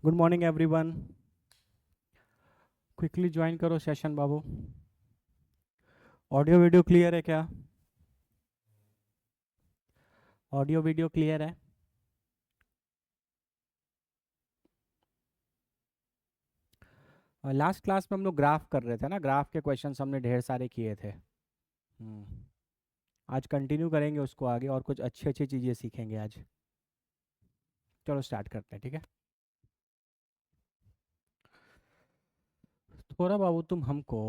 Good morning everyone. Quickly join करो session बाबू। Audio video clear है क्या? ऑडियो वीडियो क्लियर है? लास्ट क्लास में हम लोग ग्राफ कर रहे थे ना, ग्राफ के क्वेश्चंस हमने ढेर सारे किए थे। आज कंटिन्यू करेंगे उसको आगे और कुछ अच्छी अच्छी चीज़ें सीखेंगे आज। चलो स्टार्ट करते हैं, ठीक है। थोड़ा बाबू तुम हमको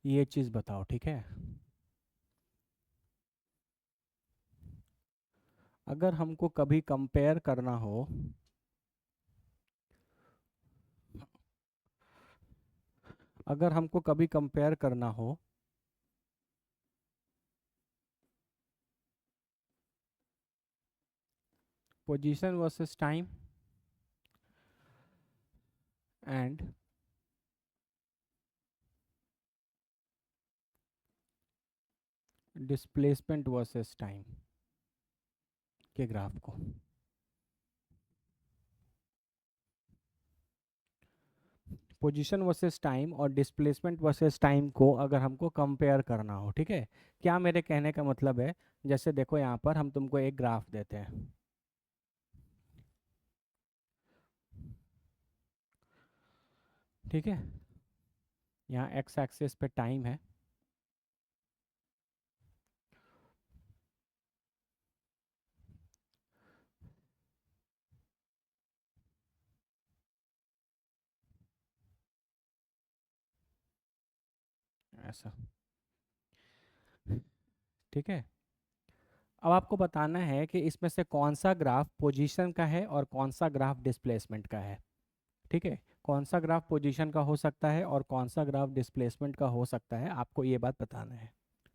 ये चीज़ बताओ, ठीक है। अगर हमको कभी कंपेयर करना हो, अगर हमको कभी कंपेयर करना हो position versus time and displacement versus time के ग्राफ को, पोजीशन वर्सेस टाइम और डिस्प्लेसमेंट वर्सेस टाइम को अगर हमको कंपेयर करना हो, ठीक है। क्या मेरे कहने का मतलब है, जैसे देखो यहाँ पर हम तुमको एक ग्राफ देते हैं, ठीक है। यहाँ एक्स एक्सिस पे टाइम है, ऐसा, ठीक है। अब आपको बताना है कि इसमें से कौन सा ग्राफ पोजीशन का है और कौन सा ग्राफ डिस्प्लेसमेंट का है, ठीक है। कौन सा ग्राफ पोजीशन का हो सकता है और कौन सा ग्राफ डिस्प्लेसमेंट का हो सकता है, आपको ये बात बताना है।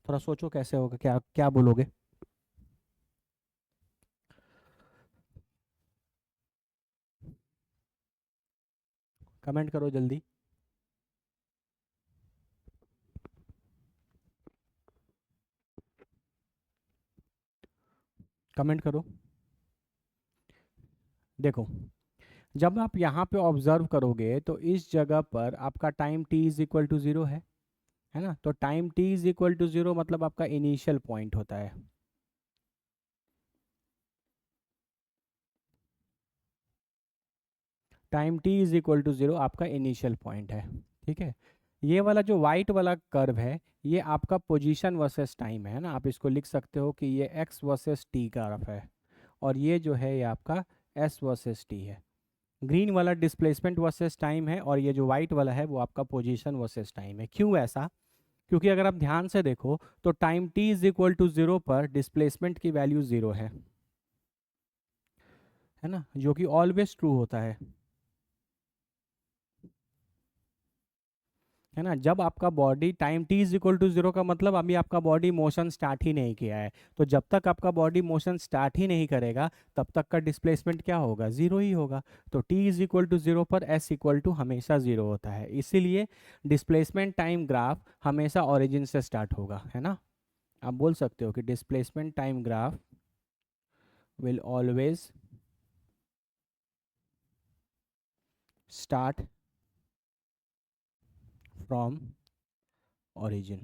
थोड़ा सोचो कैसे होगा, क्या क्या बोलोगे। कमेंट करो जल्दी, कमेंट करो। देखो, जब आप यहाँ पे ऑब्जर्व करोगे तो इस जगह पर आपका time t is equal to zero है ना। तो time t is equal to zero मतलब आपका इनिशियल पॉइंट होता है। Time t is equal to zero आपका इनिशियल पॉइंट है, ठीक है। ये वाला जो वाइट वाला कर्व है, ये आपका पोजीशन वर्सेस टाइम है ना। आप इसको लिख सकते हो कि ये x वर्सेस t ग्राफ है, और ये जो है ये आपका s वर्सेस t है। ग्रीन वाला डिस्प्लेसमेंट वर्सेस टाइम है, और ये जो वाइट वाला है वो आपका पोजीशन वर्सेस टाइम है। क्यों ऐसा? क्योंकि अगर आप ध्यान से देखो तो time t is equal to zero पर डिस्प्लेसमेंट की वैल्यू ज़ीरो है ना, जो कि ऑलवेज ट्रू होता है ना। जब आपका body time t is equal to zero का मतलब अभी आपका बॉडी मोशन स्टार्ट ही नहीं किया है। तो जब तक आपका बॉडी मोशन स्टार्ट ही नहीं करेगा तब तक का डिस्प्लेसमेंट क्या होगा, ज़ीरो ही होगा। तो t is equal to zero पर s इक्वल टू हमेशा ज़ीरो होता है, इसीलिए डिस्प्लेसमेंट टाइम ग्राफ हमेशा ओरिजिन से स्टार्ट होगा, है ना। आप बोल सकते हो कि displacement time graph will always start from origin,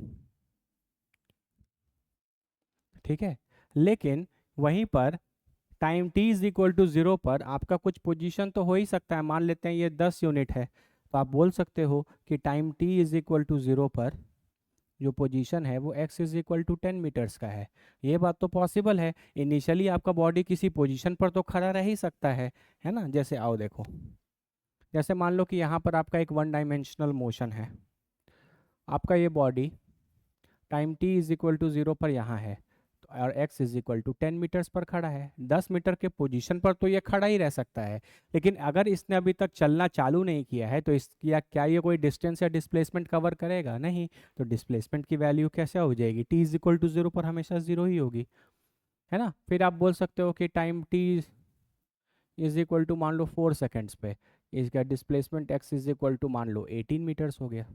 ठीक है। लेकिन वहीं पर time t is equal to zero पर आपका कुछ पोजीशन तो हो ही सकता है। मान लेते हैं ये 10 यूनिट है, तो आप बोल सकते हो कि time t is equal to zero पर जो पोजीशन है वो x is equal to 10 metres का है। ये बात तो पॉसिबल है, इनिशियली आपका बॉडी किसी पोजीशन पर तो खड़ा रह ही सकता है ना। जैसे आओ देखो, जैसे मान लो कि यहाँ पर आपका एक वन डायमेंशनल मोशन है, आपका ये body time t is equal to zero पर यहाँ है, और x is equal to 10 metres पर खड़ा है। 10 मीटर के पोजीशन पर तो ये खड़ा ही रह सकता है, लेकिन अगर इसने अभी तक चलना चालू नहीं किया है तो इस क्या ये कोई डिस्टेंस या डिस्प्लेसमेंट कवर करेगा? नहीं। तो डिस्प्लेसमेंट की वैल्यू कैसे हो जाएगी? t is equal to zero पर हमेशा ज़ीरो ही होगी, है ना। फिर आप बोल सकते हो कि time t is equal to मान लो 4 सेकेंड्स पे इसका displacement x is equal to मान लो 18 मीटर्स हो गया,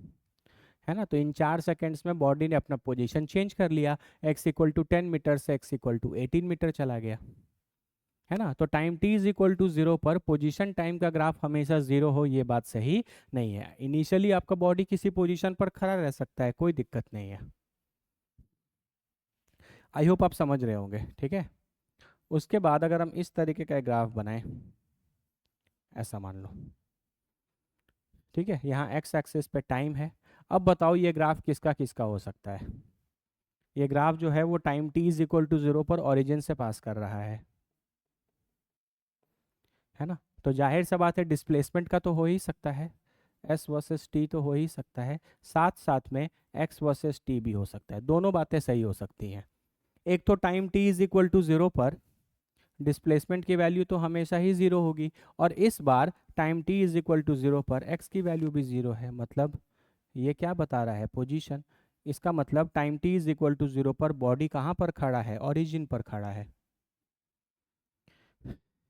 है ना। तो इन 4 सेकेंड्स में बॉडी ने अपना पोजीशन चेंज कर लिया, x इक्वल टू 10 मीटर से x इक्वल टू 18 मीटर चला गया, है ना। तो time t is equal to 0 पर पोजीशन टाइम का ग्राफ हमेशा 0 हो, ये बात सही नहीं है। इनिशियली आपका बॉडी किसी पोजीशन पर खड़ा रह सकता है, कोई दिक्कत नहीं है। आई होप आप समझ रहे होंगे, ठीक है। उसके बाद अगर हम इस तरीके का ग्राफ बनाएं, ऐसा मान लो, ठीक है, यहाँ एक्स एक्सिस पे टाइम है। अब बताओ ये ग्राफ किसका किसका हो सकता है। ये ग्राफ जो है वो time t is equal to 0 पर ओरिजिन से पास कर रहा है ना। तो जाहिर सा बात है डिस्प्लेसमेंट का तो हो ही सकता है, s वर्सेस t तो हो ही सकता है, साथ साथ में x वर्सेस t भी हो सकता है। दोनों बातें सही हो सकती हैं। एक तो time t is equal to 0 पर डिस्प्लेसमेंट की वैल्यू तो हमेशा ही 0 होगी, और इस बार time t is equal to 0 पर x की वैल्यू भी 0 है। मतलब ये क्या बता रहा है, पोजीशन। इसका मतलब time t is equal to 0 पर बॉडी कहाँ पर खड़ा है, ओरिजिन पर खड़ा है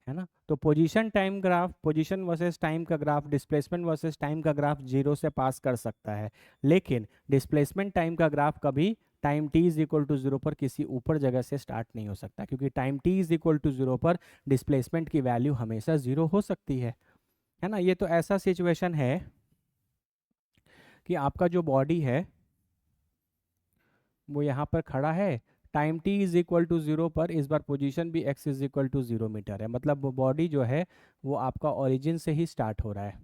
ना। तो position time graph, position versus time का ग्राफ, डिस्प्लेसमेंट वर्सेस टाइम का ग्राफ 0 से पास कर सकता है, लेकिन डिस्प्लेसमेंट टाइम का ग्राफ कभी time t is equal to 0 पर किसी ऊपर जगह से स्टार्ट नहीं हो सकता, क्योंकि time t is equal to 0 पर डिस्प्लेसमेंट की वैल्यू हमेशा 0 हो सकती है ना। ये तो ऐसा सिचुएशन है कि आपका जो बॉडी है वो यहाँ पर खड़ा है, time t is equal to 0 पर इस बार पोजीशन भी x is equal to 0 metre है। मतलब वो बॉडी जो है वो आपका ओरिजिन से ही स्टार्ट हो रहा है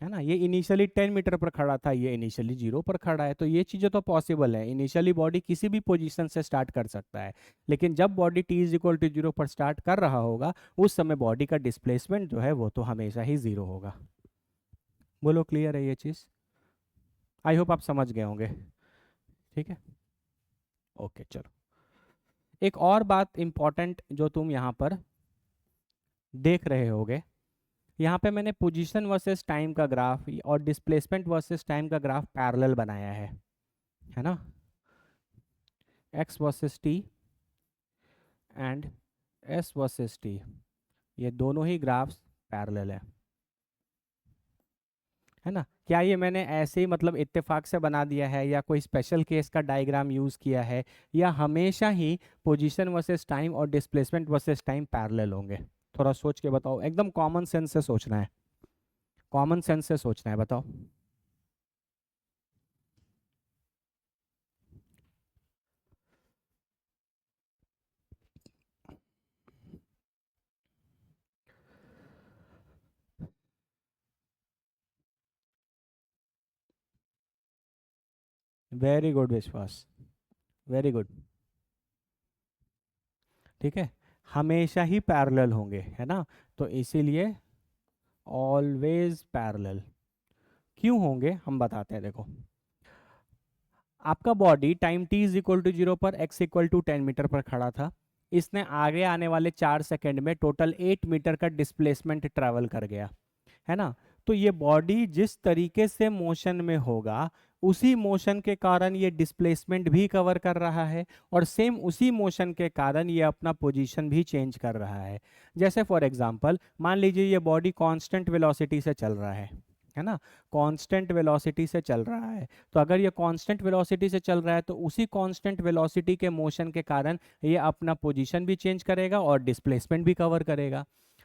ना। ये इनिशियली 10 मीटर पर खड़ा था, ये इनिशियली 0 पर खड़ा है, तो ये चीज़ें तो पॉसिबल है। इनिशियली बॉडी किसी भी पोजीशन से स्टार्ट कर सकता है, लेकिन जब body t is equal to 0 पर स्टार्ट कर रहा होगा उस समय बॉडी का डिस्प्लेसमेंट जो है वो तो हमेशा ही 0 होगा। बोलो क्लियर है ये चीज़। आई होप आप समझ गए होंगे, ठीक है। ओके चलो, एक और बात इंपॉर्टेंट जो तुम यहाँ पर देख रहे होगे, यहाँ पे मैंने पोजीशन वर्सेस टाइम का ग्राफ और डिस्प्लेसमेंट वर्सेस टाइम का ग्राफ पैरेलल बनाया है ना। x versus t and s versus t, ये दोनों ही ग्राफ्स पैरेलल है ना। क्या ये मैंने ऐसे ही मतलब इत्तेफाक से बना दिया है, या कोई स्पेशल केस का डायग्राम यूज़ किया है, या हमेशा ही पोजीशन वर्सेस टाइम और डिस्प्लेसमेंट वर्सेस टाइम पैरेलल होंगे। थोड़ा सोच के बताओ, एकदम कॉमन सेंस से सोचना है, कॉमन सेंस से सोचना है, बताओ। वेरी गुड विश्वास, वेरी गुड, ठीक है। हमेशा ही पैरेलल होंगे, है ना। तो इसीलिए ऑलवेज पैरेलल क्यों होंगे हम बताते हैं, देखो। आपका body time t is equal to 0 पर x इक्वल टू 10 मीटर पर खड़ा था। इसने आगे आने वाले 4 सेकंड में टोटल 8 मीटर का डिस्प्लेसमेंट ट्रैवल कर गया, है ना। तो ये बॉडी जिस तरीके से मोशन में होगा उसी मोशन के कारण ये डिस्प्लेसमेंट भी कवर कर रहा है, और सेम उसी मोशन के कारण ये अपना पोजीशन भी चेंज कर रहा है। जैसे फॉर एग्जांपल मान लीजिए ये बॉडी कांस्टेंट वेलोसिटी से चल रहा है ना, कांस्टेंट वेलोसिटी से चल रहा है। तो अगर ये कांस्टेंट वेलोसिटी से चल रहा है तो उसी कांस्टेंट वेलोसिटी के मोशन के कारण ये अपना पोजीशन भी चेंज करेगा और डिस्प्लेसमेंट भी कवर करेगा।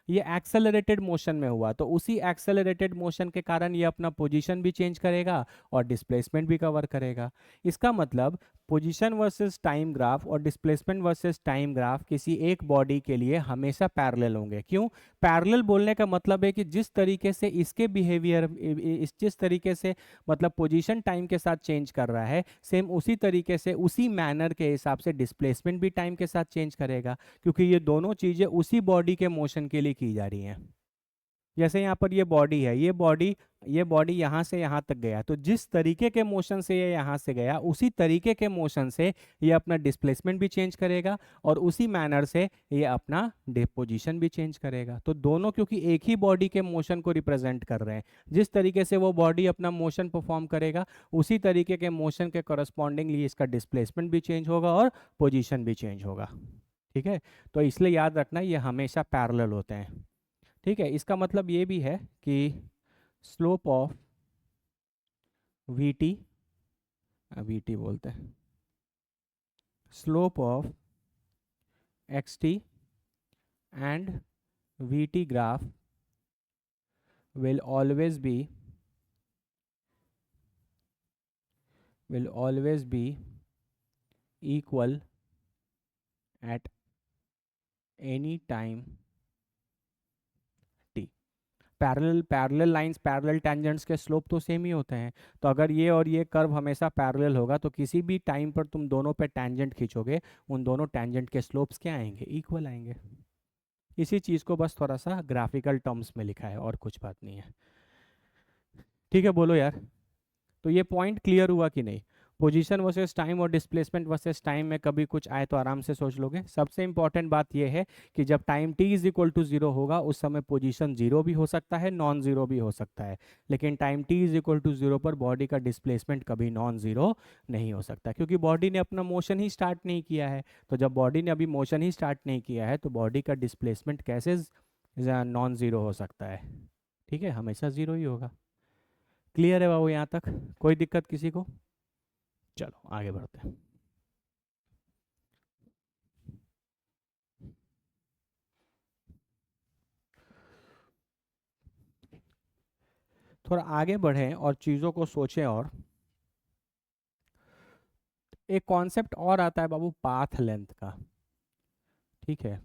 ये एक्सेलरेटेड मोशन में हुआ तो उसी एक्सेलरेटेड मोशन के कारण ये अपना पोजीशन भी चेंज करेगा और डिस्प्लेसमेंट भी कवर करेगा। इसका मतलब पोजीशन वर्सेस टाइम ग्राफ और डिस्प्लेसमेंट वर्सेस टाइम ग्राफ किसी एक बॉडी के लिए हमेशा पैरेलल होंगे। क्यों पैरेलल बोलने का मतलब है कि जिस तरीके से इसके बिहेवियर इस जिस तरीके से मतलब पोजीशन टाइम के साथ चेंज कर रहा है, सेम उसी तरीके से उसी मैनर के हिसाब से डिस्प्लेसमेंट भी टाइम के साथ चेंज करेगा, क्योंकि ये दोनों चीज़ें उसी बॉडी के मोशन के लिए की जा रही हैं। जैसे यहाँ पर ये बॉडी है, ये बॉडी यहाँ से यहाँ तक गया, तो जिस तरीके के मोशन से ये यहाँ से गया उसी तरीके के मोशन से ये अपना डिस्प्लेसमेंट भी चेंज करेगा और उसी मैनर से ये अपना पोजीशन भी चेंज करेगा। तो दोनों क्योंकि एक ही बॉडी के मोशन को रिप्रेजेंट कर रहे हैं, जिस तरीके से वो बॉडी अपना मोशन परफॉर्म करेगा उसी तरीके के मोशन के करस्पॉन्डिंगली इसका डिस्प्लेसमेंट भी चेंज होगा और पोजीशन भी चेंज होगा, ठीक है। तो इसलिए याद रखना ये हमेशा पैरेलल होते हैं, ठीक है। इसका मतलब ये भी है कि स्लोप ऑफ वीटी, वीटी बोलते हैं, slope of x T and VT graph will always be equal at any time t। Parallel lines, parallel tangents के स्लोप तो सेम ही होते हैं। तो अगर ये और ये कर्व हमेशा पैरेलल होगा तो किसी भी टाइम पर तुम दोनों पे टेंजेंट खींचोगे, उन दोनों टेंजेंट के स्लोप्स क्या आएंगे, इक्वल आएंगे। इसी चीज़ को बस थोड़ा सा ग्राफिकल टर्म्स में लिखा है और कुछ बात नहीं है। ठीक है, बोलो यार। तो ये पॉइंट क्लियर हुआ कि नहीं? पोजीशन वर्सेस टाइम और डिस्प्लेसमेंट वर्सेस टाइम में कभी कुछ आए तो आराम से सोच लोगे। सबसे इंपॉर्टेंट बात ये है कि जब time t is equal to zero होगा उस समय पोजीशन जीरो भी हो सकता है, नॉन जीरो भी हो सकता है, लेकिन time t is equal to zero पर बॉडी का डिस्प्लेसमेंट कभी नॉन जीरो नहीं हो सकता, क्योंकि बॉडी ने अपना मोशन ही स्टार्ट नहीं किया है। तो जब बॉडी ने अभी मोशन ही स्टार्ट नहीं किया है तो बॉडी का डिस्प्लेसमेंट कैसे नॉन जीरो हो सकता है? ठीक है, हमेशा जीरो ही होगा। क्लियर है बाबू यहाँ तक? कोई दिक्कत किसी को? चलो आगे बढ़ते हैं। थोड़ा आगे बढ़ें और चीज़ों को सोचें। और एक कॉन्सेप्ट और आता है बाबू, पाथ लेंथ का। ठीक है,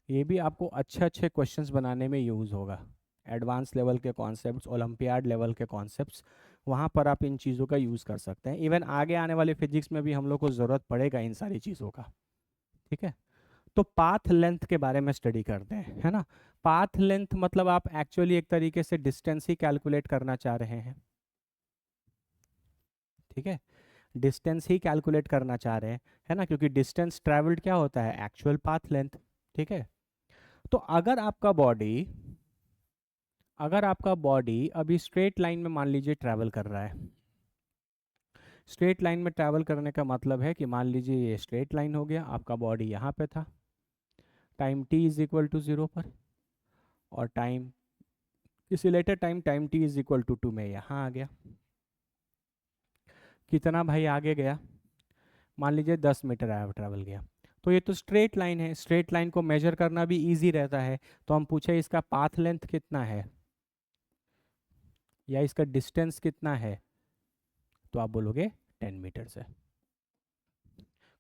ये भी आपको अच्छे अच्छे क्वेश्चंस बनाने में यूज़ होगा। एडवांस लेवल के कॉन्सेप्ट्स, ओलंपियाड लेवल के कॉन्सेप्ट्स, वहाँ पर आप इन चीज़ों का यूज़ कर सकते हैं। इवन आगे आने वाले फिजिक्स में भी हम लोग को ज़रूरत पड़ेगा इन सारी चीज़ों का। ठीक है, तो पाथ लेंथ के बारे में स्टडी करते हैं, है ना। पाथ लेंथ मतलब आप एक्चुअली एक तरीके से डिस्टेंस ही कैलकुलेट करना चाह रहे हैं। ठीक है, डिस्टेंस ही कैलकुलेट करना चाह रहे हैं, है ना, क्योंकि डिस्टेंस ट्रैवल्ड क्या होता है, एक्चुअल पाथ लेंथ। ठीक है, तो अगर आपका बॉडी अभी स्ट्रेट लाइन में मान लीजिए ट्रैवल कर रहा है। स्ट्रेट लाइन में ट्रैवल करने का मतलब है कि मान लीजिए ये स्ट्रेट लाइन हो गया, आपका बॉडी यहाँ पे था time t is equal to zero पर, और टाइम किसी later time t is equal to 2 में यहाँ आ गया। कितना भाई आगे गया? मान लीजिए 10 मीटर आया ट्रैवल गया। तो ये तो स्ट्रेट लाइन है, स्ट्रेट लाइन को मेजर करना भी इजी रहता है। तो हम पूछे इसका पाथ लेंथ कितना है या इसका डिस्टेंस कितना है, तो आप बोलोगे 10 मीटर से।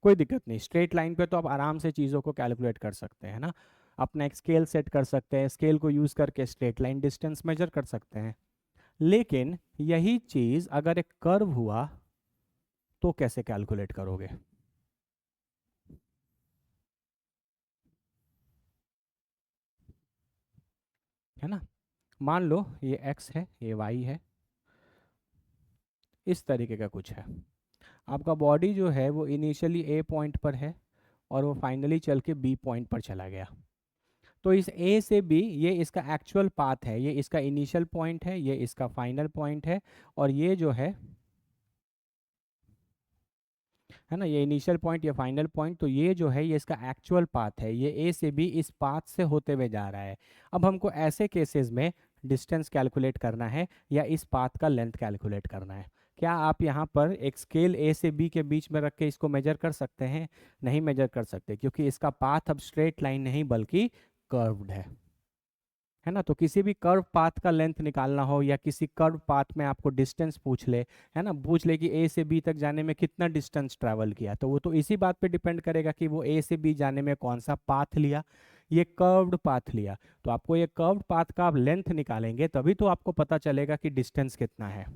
कोई दिक्कत नहीं, स्ट्रेट लाइन पे तो आप आराम से चीज़ों को कैलकुलेट कर सकते हैं ना। अपना एक स्केल सेट कर सकते हैं, स्केल को यूज़ करके स्ट्रेट लाइन डिस्टेंस मेजर कर सकते हैं। लेकिन यही चीज़ अगर एक कर्व हुआ तो कैसे कैलकुलेट करोगे? है ना, मान लो ये x है, ये y है, इस तरीके का कुछ है। आपका बॉडी जो है वो इनिशियली ए पॉइंट पर है और वो फाइनली चल के बी पॉइंट पर चला गया। तो इस ए से बी ये इसका एक्चुअल पाथ है, ये इसका इनिशियल पॉइंट है, ये इसका फाइनल पॉइंट है, और ये जो है ना, ये इनिशियल पॉइंट, ये फाइनल पॉइंट, तो ये जो है ये इसका एक्चुअल पाथ है। ये ए से बी इस पाथ से होते हुए जा रहा है। अब हमको ऐसे केसेस में डिस्टेंस कैलकुलेट करना है या इस पाथ का लेंथ कैलकुलेट करना है। क्या आप यहाँ पर एक स्केल ए से बी के बीच में रख के इसको मेजर कर सकते हैं? नहीं मेजर कर सकते, क्योंकि इसका पाथ अब स्ट्रेट लाइन नहीं बल्कि कर्व्ड है ना। तो किसी भी कर्व पाथ का लेंथ निकालना हो या किसी कर्व पाथ में आपको डिस्टेंस पूछ ले, है ना, पूछ ले कि ए से बी तक जाने में कितना डिस्टेंस ट्रैवल किया, तो वो तो इसी बात पे डिपेंड करेगा कि वो ए से बी जाने में कौन सा पाथ लिया। ये कर्व्ड पाथ लिया, तो आपको ये कर्व्ड पाथ का आप लेंथ निकालेंगे तभी तो आपको पता चलेगा कि डिस्टेंस कितना है।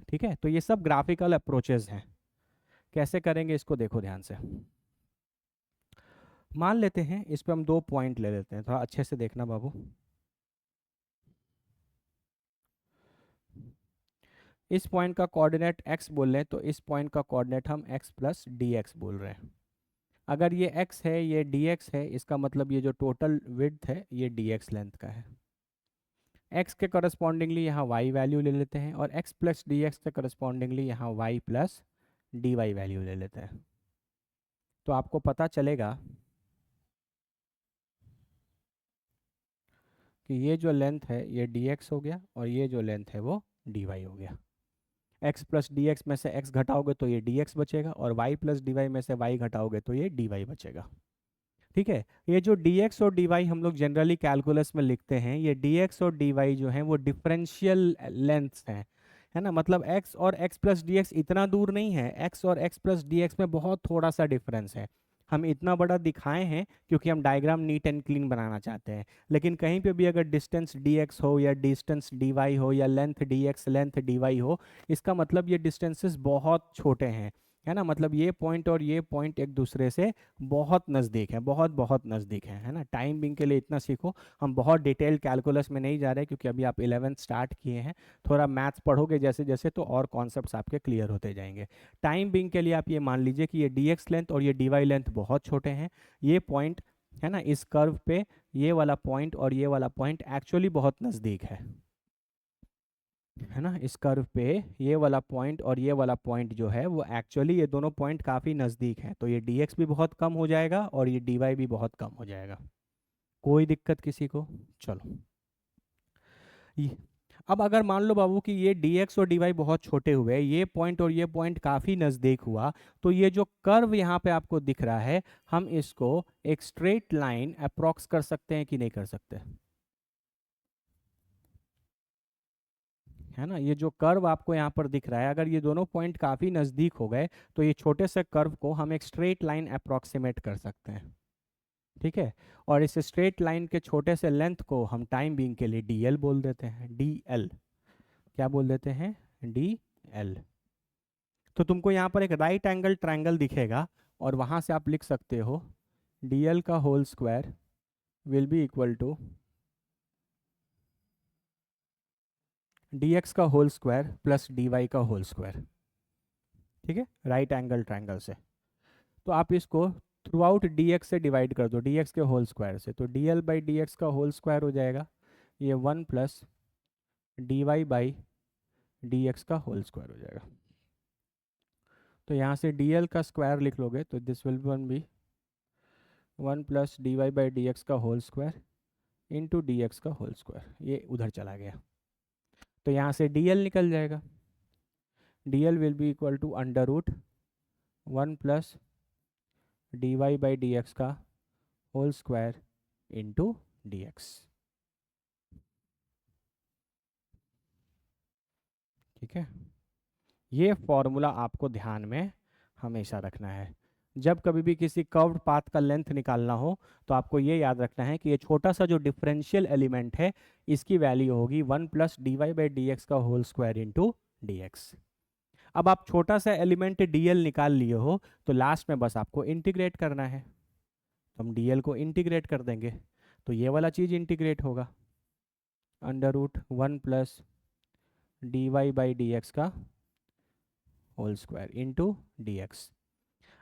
ठीक है, तो ये सब ग्राफिकल अप्रोचेज हैं। कैसे करेंगे इसको देखो ध्यान से। मान लेते हैं इस पे हम दो पॉइंट ले लेते हैं, थोड़ा अच्छे से देखना बाबू। इस पॉइंट का कोऑर्डिनेट x बोल रहे हैं, तो इस पॉइंट का कोऑर्डिनेट हम x प्लस डी एक्स बोल रहे हैं। अगर ये x है, ये dx है, इसका मतलब ये जो टोटल विड्थ है ये dx लेंथ का है। x के करस्पॉन्डिंगली यहाँ y वैल्यू ले लेते हैं, और x प्लस डी एक्स के करस्पॉन्डिंगली यहाँ y plus D y value ले लेते हैं। तो आपको पता चलेगा कि ये जो लेंथ है ये dx हो गया, और ये जो लेंथ है वो dy हो गया। x प्लस डी एक्स में से x घटाओगे तो ये dx बचेगा, और y प्लस डी वाई में से y घटाओगे तो ये dy बचेगा। ठीक है। ये जो dx और dy हम लोग जनरली कैलकुलस में लिखते हैं, ये dx और dy जो हैं वो डिफरेंशियल लेंथ्स हैं, है ना। मतलब x और x प्लस डी इतना दूर नहीं है, x और x प्लस डी में बहुत थोड़ा सा डिफरेंस है। हम इतना बड़ा दिखाए हैं क्योंकि हम डायग्राम नीट एंड क्लीन बनाना चाहते हैं, लेकिन कहीं पे भी अगर डिस्टेंस dx हो या डिस्टेंस dy हो या लेंथ dx लेंथ dy हो, इसका मतलब ये डिस्टेंसेस बहुत छोटे हैं, है ना। मतलब ये पॉइंट और ये पॉइंट एक दूसरे से बहुत नज़दीक है, बहुत बहुत नज़दीक है ना। टाइम बिंग के लिए इतना सीखो। हम बहुत डिटेल कैलकुलस में नहीं जा रहे क्योंकि अभी आप 11th स्टार्ट किए हैं। थोड़ा मैथ्स पढ़ोगे जैसे जैसे तो और कॉन्सेप्ट्स आपके क्लियर होते जाएंगे। टाइम बिंग के लिए आप ये मान लीजिए कि ये dx लेंथ और ये dy लेंथ बहुत छोटे हैं। ये पॉइंट है ना, इस कर्व पे ये वाला पॉइंट और ये वाला पॉइंट एक्चुअली बहुत नज़दीक है ना। इस कर्व पे ये वाला पॉइंट और ये वाला पॉइंट जो है वो एक्चुअली ये दोनों पॉइंट काफ़ी नज़दीक हैं, तो ये dx भी बहुत कम हो जाएगा और ये dy भी बहुत कम हो जाएगा। कोई दिक्कत किसी को? चलो ये, अब अगर मान लो बाबू कि ये dx और dy बहुत छोटे हुए, ये पॉइंट और ये पॉइंट काफ़ी नज़दीक हुआ, तो ये जो कर्व यहाँ पे आपको दिख रहा है, हम इसको एक स्ट्रेट लाइन अप्रॉक्स कर सकते हैं कि नहीं कर सकते? है ना। ये जो कर्व आपको यहाँ पर दिख रहा है, अगर ये दोनों पॉइंट काफ़ी नज़दीक हो गए तो ये छोटे से कर्व को हम एक स्ट्रेट लाइन अप्रॉक्सीमेट कर सकते हैं, ठीक है। और इस स्ट्रेट लाइन के छोटे से लेंथ को हम टाइम बीइंग के लिए dl बोल देते हैं, dl। क्या बोल देते हैं? dl। तो तुमको यहाँ पर एक राइट एंगल ट्रायंगल दिखेगा और वहाँ से आप लिख सकते हो dl का whole square will be equal to dx का होल स्क्वायर प्लस dy का होल स्क्वायर, ठीक है, राइट एंगल ट्रायंगल से। तो आप इसको थ्रू आउट dx से डिवाइड कर दो, dx के होल स्क्वायर से, तो dl बाई dx का होल स्क्वायर हो जाएगा ये 1 प्लस dy बाई dx का होल स्क्वायर हो जाएगा। तो यहाँ से dl का स्क्वायर लिख लोगे तो this will one be 1 plus dy by dx का होल स्क्वायर इंटू dx का होल स्क्वायर, ये उधर चला गया तो यहाँ से dl निकल जाएगा। dl will be equal to under root 1 plus dy by dx का होल स्क्वायर इंटू dx, ठीक है। ये फॉर्मूला आपको ध्यान में हमेशा रखना है। जब कभी भी किसी कर्व्ड पाथ का लेंथ निकालना हो तो आपको ये याद रखना है कि ये छोटा सा जो डिफरेंशियल एलिमेंट है इसकी वैल्यू होगी 1 plus D Y by D x का whole square into D X. अब आप छोटा सा एलिमेंट dl निकाल लिए हो तो लास्ट में बस आपको इंटीग्रेट करना है, तो हम dl को इंटीग्रेट कर देंगे तो ये वाला चीज़ इंटीग्रेट होगा under root 1 plus D Y by D x का whole square into D X.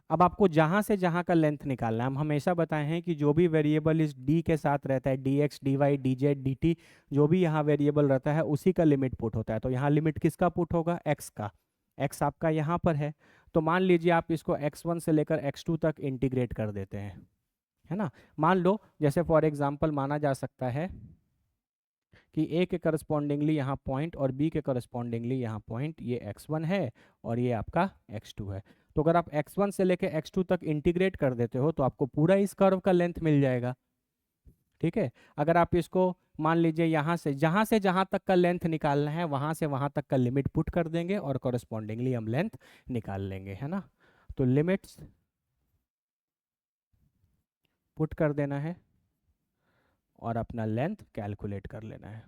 अब आपको जहाँ से जहाँ का लेंथ निकालना है, हम हमेशा बताए हैं कि जो भी वेरिएबल इस d के साथ रहता है, dx, dy, dz, dt, जो भी यहाँ वेरिएबल रहता है उसी का लिमिट पुट होता है। तो यहाँ लिमिट किसका पुट होगा? x का। x आपका यहाँ पर है, तो मान लीजिए आप इसको x1 से लेकर x2 तक इंटीग्रेट कर देते हैं, है ना। मान लो जैसे फॉर एग्जाम्पल माना जा सकता है कि a के करस्पॉन्डिंगली यहाँ पॉइंट और b के करस्पॉन्डिंगली यहाँ पॉइंट, ये x1 है और ये आपका x2 है। तो अगर आप x1 से लेके x2 तक इंटीग्रेट कर देते हो तो आपको पूरा इस कर्व का लेंथ मिल जाएगा, ठीक है। अगर आप इसको मान लीजिए यहाँ से जहाँ तक का लेंथ निकालना है वहाँ से वहाँ तक का लिमिट पुट कर देंगे और कॉरस्पॉन्डिंगली हम लेंथ निकाल लेंगे, है ना। तो लिमिट्स पुट कर देना है और अपना लेंथ कैलकुलेट कर लेना है।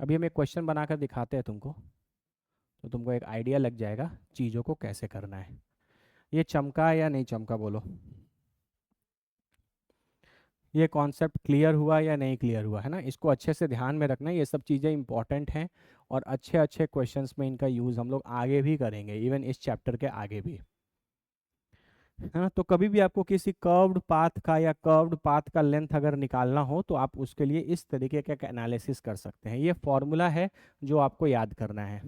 अभी हम एक क्वेश्चन बनाकर दिखाते हैं तुमको, तो तुमको एक आइडिया लग जाएगा चीज़ों को कैसे करना है। ये चमका या नहीं चमका बोलो? ये कॉन्सेप्ट क्लियर हुआ या नहीं क्लियर हुआ, है ना। इसको अच्छे से ध्यान में रखना, ये सब चीज़ें इंपॉर्टेंट हैं और अच्छे अच्छे क्वेश्चंस में इनका यूज़ हम लोग आगे भी करेंगे, इवन इस चैप्टर के आगे भी, है ना। तो कभी भी आपको किसी कर्व्ड पाथ का या कर्व्ड पाथ का लेंथ अगर निकालना हो तो आप उसके लिए इस तरीके का एनालिसिस कर सकते हैं। ये फॉर्मूला है जो आपको याद करना है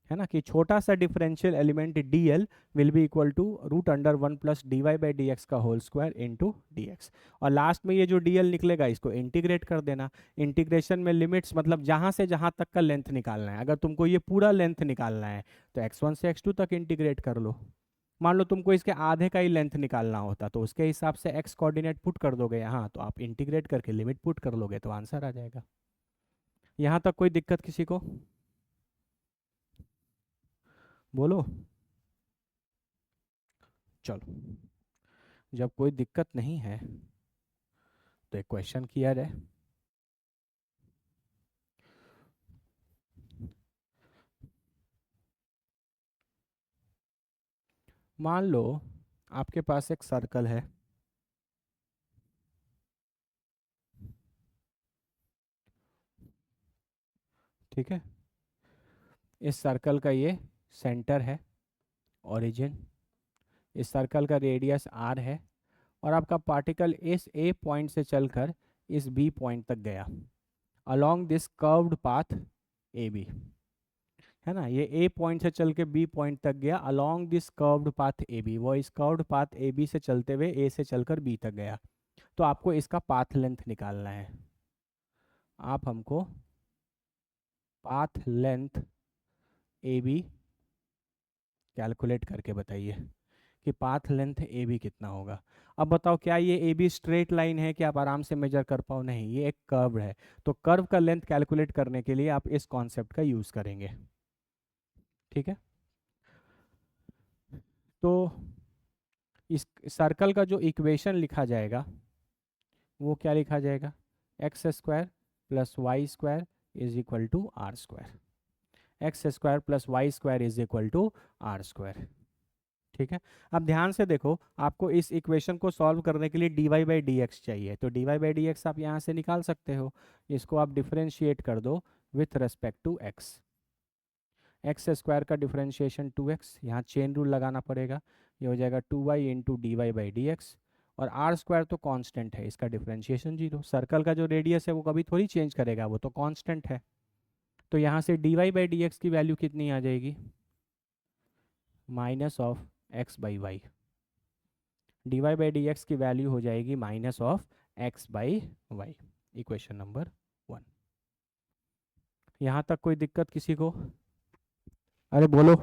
ना, कि छोटा सा differential element dl will be equal to root under 1 plus D Y by D x का whole square into D x. और लास्ट में ये जो dl निकलेगा इसको इंटीग्रेट कर देना। इंटीग्रेशन में लिमिट्स मतलब जहाँ से जहाँ तक का लेंथ निकालना है, अगर तुमको ये पूरा लेंथ निकालना है तो x1 से x2 तक इंटीग्रेट कर लो, मान लो तुमको इसके आधे का ही लेंथ निकालना होता तो उसके हिसाब से एक्स कोऑर्डिनेट पुट कर दोगे यहाँ, तो आप इंटीग्रेट करके लिमिट पुट कर लोगे तो आंसर आ जाएगा। यहाँ तक कोई दिक्कत किसी को? बोलो। चलो, जब कोई दिक्कत नहीं है तो एक क्वेश्चन किया जाए। मान लो आपके पास एक सर्कल है, ठीक है। इस सर्कल का ये सेंटर है, ओरिजिन। इस सर्कल का रेडियस आर है, और आपका पार्टिकल इस ए पॉइंट से चलकर इस बी पॉइंट तक गया along this curved path A B, है ना। ये ए पॉइंट से चल के बी पॉइंट तक गया along this curved path A B, वो इस कर्व्ड पाथ ए बी से चलते हुए ए से चलकर बी तक गया। तो आपको इसका पाथ लेंथ निकालना है। आप हमको path length A B calculate करके बताइए कि पाथ लेंथ ए बी कितना होगा। अब बताओ, क्या ये ए बी स्ट्रेट लाइन है कि आप आराम से मेजर कर पाओ? नहीं, ये एक कर्व है। तो कर्व का लेंथ कैलकुलेट करने के लिए आप इस कॉन्सेप्ट का यूज़ करेंगे, ठीक है। तो इस सर्कल का जो इक्वेशन लिखा जाएगा वो क्या लिखा जाएगा? X square plus Y square is equal to are square. X square plus Y square is equal to are square, ठीक है। अब ध्यान से देखो, आपको इस इक्वेशन को सॉल्व करने के लिए d Y by D x चाहिए, तो D Y by D x आप यहाँ से निकाल सकते हो। इसको आप डिफ्रेंशिएट कर दो with respect to x. X square का डिफ्रेंशिएशन 2x, यहाँ चेन रूल लगाना पड़ेगा। ये हो जाएगा 2y into d Y by D x. और आर स्क्वायर तो कांस्टेंट है, इसका डिफ्रेंशिएशन 0। सर्कल का जो रेडियस है वो कभी थोड़ी चेंज करेगा, वो तो कांस्टेंट है। तो यहाँ से d Y by D x की वैल्यू कितनी आ जाएगी? Minus of x by y. D Y by D x की वैल्यू हो जाएगी minus of x by y. Equation number 1। यहाँ तक कोई दिक्कत किसी को? अरे बोलो।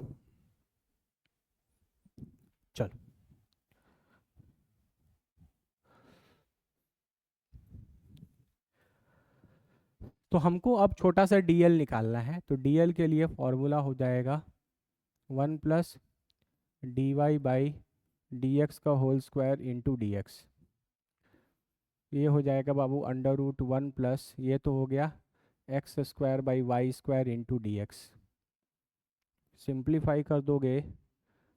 चलो, तो हमको अब छोटा सा dl निकालना है। तो dl के लिए फॉर्मूला हो जाएगा 1 plus D Y by D x का whole square into D x. ये हो जाएगा बाबू अंडर रूट 1 प्लस, ये तो हो गया X square by Y square into D X. Simplify कर दोगे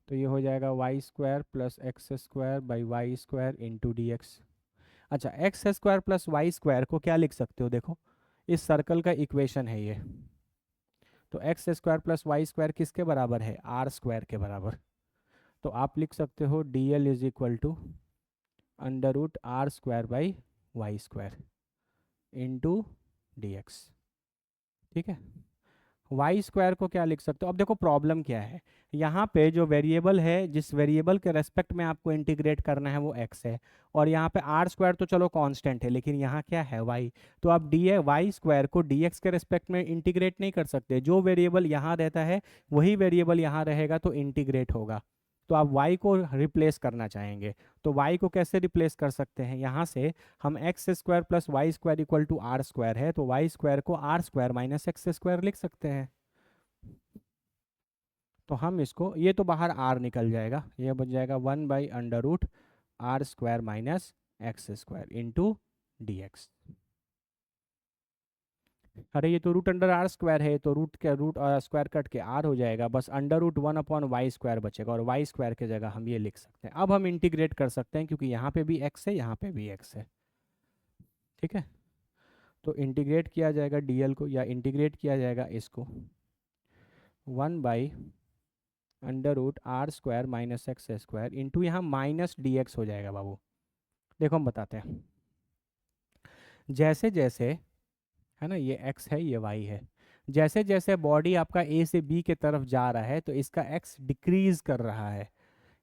तो ये हो जाएगा Y square plus X square by Y square into D X. अच्छा, X square plus Y square को क्या लिख सकते हो? देखो, इस सर्कल का इक्वेशन है ये। तो x square plus Y square किसके बराबर है? आर स्क्वायर के बराबर। तो आप लिख सकते हो d L is equal to under root r square by Y square into D x, ठीक है। वाई स्क्वायर को क्या लिख सकते हो? अब देखो प्रॉब्लम क्या है, यहाँ पे जो वेरिएबल है, जिस वेरिएबल के रेस्पेक्ट में आपको इंटीग्रेट करना है वो एक्स है, और यहाँ पे आर स्क्वायर तो चलो कांस्टेंट है, लेकिन यहाँ क्या है? वाई। तो आप डी वाई स्क्वायर को डी एक्स के रेस्पेक्ट में इंटीग्रेट नहीं कर सकते। जो वेरिएबल यहाँ रहता है वही वेरिएबल यहाँ रहेगा तो इंटीग्रेट होगा। तो आप y को रिप्लेस करना चाहेंगे, तो y को कैसे रिप्लेस कर सकते हैं? यहाँ से हम x square plus Y square equal to are square है, तो वाई स्क्वायर को r square minus x square लिख सकते हैं। तो हम इसको, ये तो बाहर r निकल जाएगा, ये बन जाएगा 1 by under root r square minus x square into D x. अरे ये तो रूट अंडर आर स्क्वायर है, तो रूट के रूट स्क्वायर कट के आर हो जाएगा, बस under root 1 upon y square बचेगा, और वाई स्क्वायर की जगह हम ये लिख सकते हैं। अब हम इंटीग्रेट कर सकते हैं क्योंकि यहाँ पे भी एक्स है, यहाँ पे भी एक्स है, ठीक है। तो इंटीग्रेट किया जाएगा डीएल को, या इंटीग्रेट किया जाएगा इसको 1 by under root r square minus x square into यहाँ माइनस डी एक्स हो जाएगा बाबू। देखो हम बताते हैं, जैसे जैसे, है ना, ये x है ये y है, जैसे जैसे बॉडी आपका a से b के तरफ जा रहा है तो इसका x डिक्रीज कर रहा है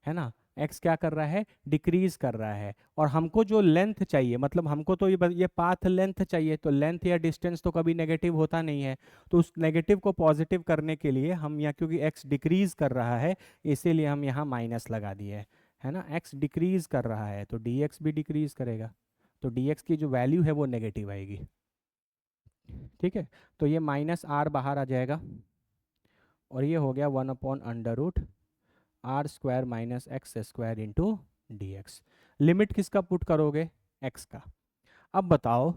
ना। एक्स क्या कर रहा है, डिक्रीज कर रहा है। और हमको जो लेंथ चाहिए, मतलब हमको तो ये पाथ लेंथ चाहिए, तो लेंथ या डिस्टेंस तो कभी नेगेटिव होता नहीं है। तो उस नेगेटिव को पॉजिटिव करने के लिए हम यहाँ, क्योंकि एक्स डिक्रीज कर रहा है इसीलिए हम यहाँ माइनस लगा दिए है ना। एक्स डिक्रीज कर रहा है तो डी एक्स भी डिक्रीज करेगा, तो डी एक्स की जो वैल्यू है वो नेगेटिव आएगी। ठीक है, तो ये माइनस आर बाहर आ जाएगा और ये हो गया 1/√r² minus x square into D x. Limit किसका पुट करोगे, एक्स का। अब बताओ,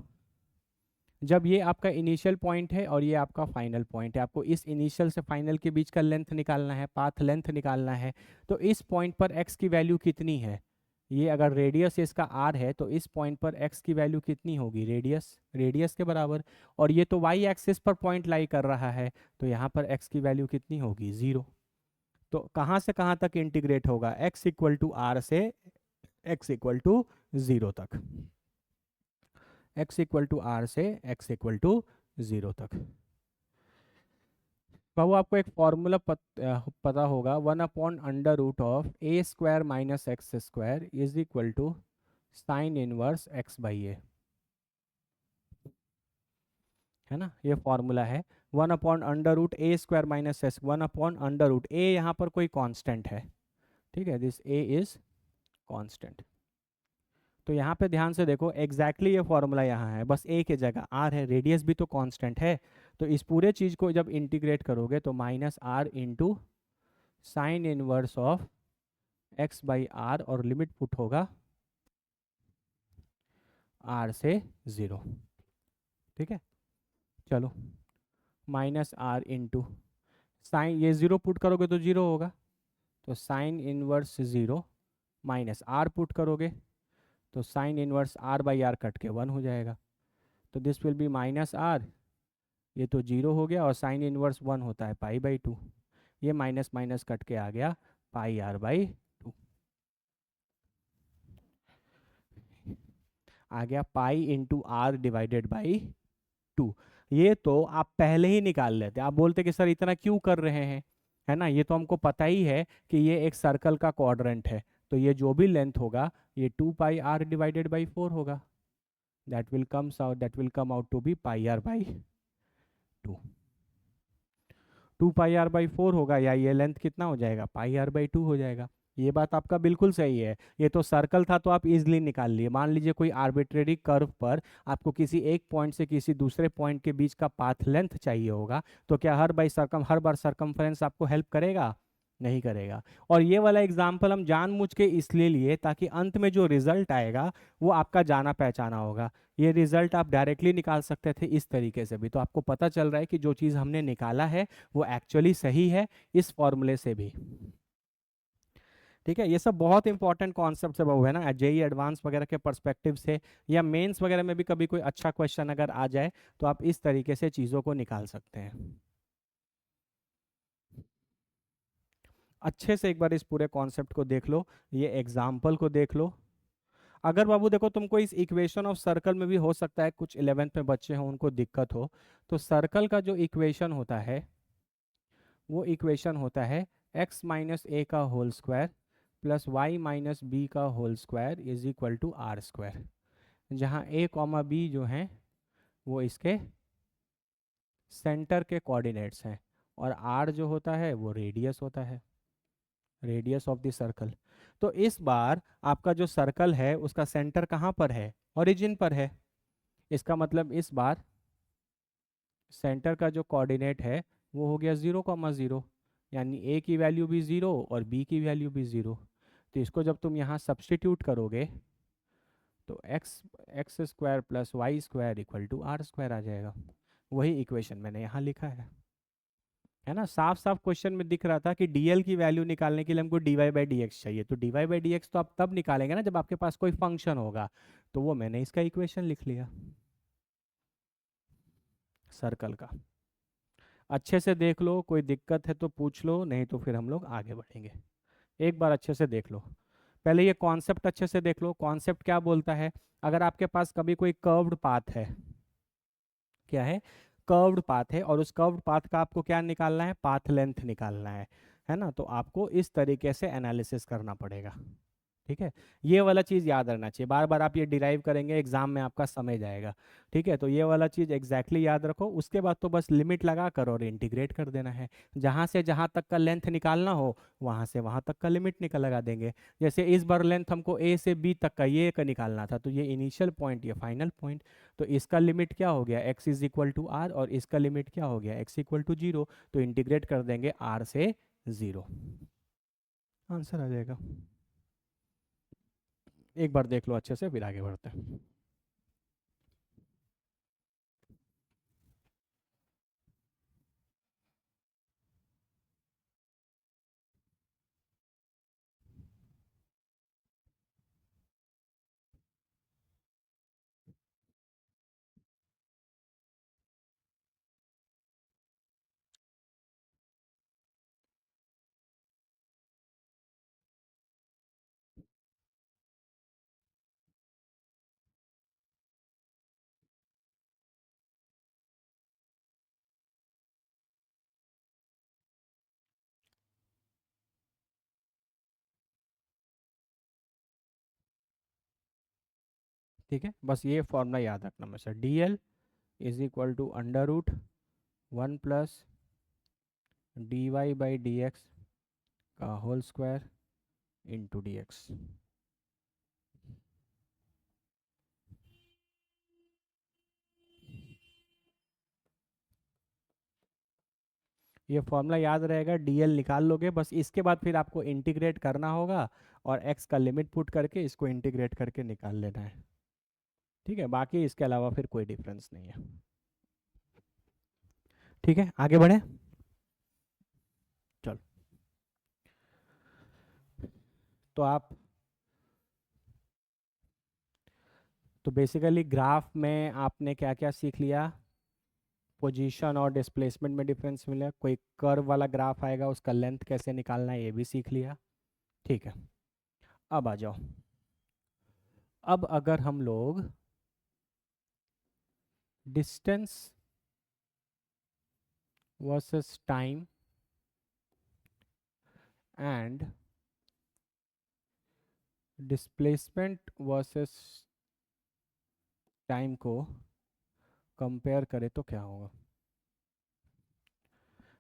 जब ये आपका इनिशियल पॉइंट है और ये आपका फाइनल पॉइंट है, आपको इस इनिशियल से फाइनल के बीच का लेंथ निकालना है, पाथ लेंथ निकालना है, तो इस पॉइंट पर x की वैल्यू कितनी है। ये अगर रेडियस इसका r है तो इस पॉइंट पर x की वैल्यू कितनी होगी, रेडियस के बराबर। और ये तो y एक्सिस पर पॉइंट लाई कर रहा है, तो यहाँ पर x की वैल्यू कितनी होगी, 0। तो कहाँ से कहाँ तक इंटीग्रेट होगा, x इक्वल टू r से x इक्वल टू 0 तक, x इक्वल टू r से x इक्वल टू 0 तक। बाबू आपको एक फॉर्मूला पता होगा, 1/√a² minus x square is equal to sine inverse x/a, है ना। ये फॉर्मूला है 1/√a² माइनस एस, 1/√a, यहाँ पर कोई कांस्टेंट है, ठीक है, दिस a इज कांस्टेंट। तो यहाँ पे ध्यान से देखो, एग्जैक्टली ये फॉर्मूला यहाँ है, बस a की जगह r है, रेडियस भी तो कांस्टेंट है। तो इस पूरे चीज़ को जब इंटीग्रेट करोगे तो minus r into sine inverse of x/r, और लिमिट पुट होगा r से 0। ठीक है, चलो माइनस r इंटू साइन, ये 0 पुट करोगे तो 0 होगा, तो sine inverse 0 minus r put करोगे तो साइन इनवर्स r/r कट के 1 हो जाएगा, तो this will be minus r, ये तो 0 हो गया, और साइन इनवर्स 1 होता है π/2, ये माइनस माइनस कट के आ गया πr/2, आ गया pi into r divided by 2। ये तो आप पहले ही निकाल लेते, आप बोलते कि सर इतना क्यों कर रहे हैं, है ना। ये तो हमको पता ही है कि ये एक सर्कल का क्वाड्रेंट है, तो ये जो भी लेंथ होगा ये 2πr डिवाइडेड बाई 4 होगा, that will come out to be πr/2। 2πr/4 होगा, या ये लेंथ कितना हो जाएगा, πr/2 हो जाएगा। ये बात आपका बिल्कुल सही है, ये तो सर्कल था तो आप इजीली निकाल लिए। मान लीजिए कोई आर्बिट्रेरी कर्व पर आपको किसी एक पॉइंट से किसी दूसरे पॉइंट के बीच का पाथ लेंथ चाहिए होगा, तो क्या हर बार सरकमफ्रेंस आपको हेल्प करेगा, नहीं करेगा। और ये वाला एग्जाम्पल हम जानबूझ के इसलिए लिए ताकि अंत में जो रिजल्ट आएगा वो आपका जाना पहचाना होगा। ये रिजल्ट आप डायरेक्टली निकाल सकते थे इस तरीके से भी, तो आपको पता चल रहा है कि जो चीज़ हमने निकाला है वो एक्चुअली सही है इस फॉर्मूले से भी। ठीक है, ये सब बहुत इंपॉर्टेंट कॉन्सेप्ट है बाबू, है ना, जेई एडवांस वगैरह के पर्सपेक्टिव से, या मेंस वगैरह में भी कभी कोई अच्छा क्वेश्चन अगर आ जाए तो आप इस तरीके से चीज़ों को निकाल सकते हैं। अच्छे से एक बार इस पूरे कॉन्सेप्ट को देख लो, ये एग्जाम्पल को देख लो। अगर बाबू देखो तुमको इस इक्वेशन ऑफ सर्कल में भी हो सकता है कुछ 11th में बच्चे हों उनको दिक्कत हो, तो सर्कल का जो इक्वेशन होता है वो इक्वेशन होता है x माइनस ए का whole square plus Y minus B का whole square is equal to are square, जहाँ a कॉमा बी जो हैं वो इसके सेंटर के कोऑर्डिनेट्स हैं, और r जो होता है वो रेडियस होता है, रेडियस ऑफ द सर्कल। तो इस बार आपका जो सर्कल है उसका सेंटर कहाँ पर है, ओरिजिन पर है। इसका मतलब इस बार सेंटर का जो कोऑर्डिनेट है वो हो गया 0,0, यानी a की वैल्यू भी 0 और b की वैल्यू भी 0। तो इसको जब तुम यहाँ सब्सटीट्यूट करोगे तो x square plus Y square equal to are square आ जाएगा। वही इक्वेशन मैंने यहाँ लिखा है ना। साफ साफ क्वेश्चन में दिख रहा था कि dl की वैल्यू निकालने के लिए हमको dy/dx चाहिए, तो dy/dx तो आप तब निकालेंगे ना जब आपके पास कोई फंक्शन होगा, तो वो मैंने इसका इक्वेशन लिख लिया सर्कल का। अच्छे से देख लो, कोई दिक्कत है तो पूछ लो, नहीं तो फिर हम लोग आगे बढ़ेंगे। एक बार अच्छे से देख लो, पहले ये कॉन्सेप्ट अच्छे से देख लो। कॉन्सेप्ट क्या बोलता है, अगर आपके पास कभी कोई कर्व्ड पाथ है, क्या है, कर्व्ड पाथ है, और उस कर्व्ड पाथ का आपको क्या निकालना है, पाथ लेंथ निकालना है है ना। तो आपको इस तरीके से एनालिसिस करना पड़ेगा। ठीक है, ये वाला चीज़ याद रखना चाहिए, बार बार आप ये डिराइव करेंगे एग्जाम में आपका समय जाएगा। ठीक है, तो ये वाला चीज़ एग्जैक्टली याद रखो। उसके बाद तो बस लिमिट लगा कर और इंटीग्रेट कर देना है। जहाँ से जहाँ तक का लेंथ निकालना हो वहाँ से वहाँ तक का लिमिट निकल लगा देंगे। जैसे इस बार लेंथ हमको ए से बी तक का ये का निकालना था, तो ये इनिशियल पॉइंट, ये फाइनल पॉइंट, तो इसका लिमिट क्या हो गया, x is equal to r, और इसका लिमिट क्या हो गया, एक्स इक्वल टू जीरो। तो इंटीग्रेट कर देंगे आर से ज़ीरो, आंसर आ जाएगा। एक बार देख लो अच्छे से, फिर आगे बढ़ते हैं। ठीक है, बस ये फॉर्मूला याद रखना हमेशा, D L is equal to under root one plus D Y by D x का whole square into D x. ये फॉर्मूला याद रहेगा, डीएल निकाल लोगे, बस इसके बाद फिर आपको इंटीग्रेट करना होगा और एक्स का लिमिट पुट करके इसको इंटीग्रेट करके निकाल लेना है। ठीक है, बाकी इसके अलावा फिर कोई डिफरेंस नहीं है। ठीक है, आगे बढ़े। चलो, तो आप, तो बेसिकली ग्राफ में आपने क्या क्या सीख लिया, पोजीशन और डिस्प्लेसमेंट में डिफरेंस मिला, कोई कर्व वाला ग्राफ आएगा उसका लेंथ कैसे निकालना है ये भी सीख लिया। ठीक है, अब आ जाओ। अब अगर हम लोग distance versus time and displacement versus time को कंपेयर करें तो क्या होगा,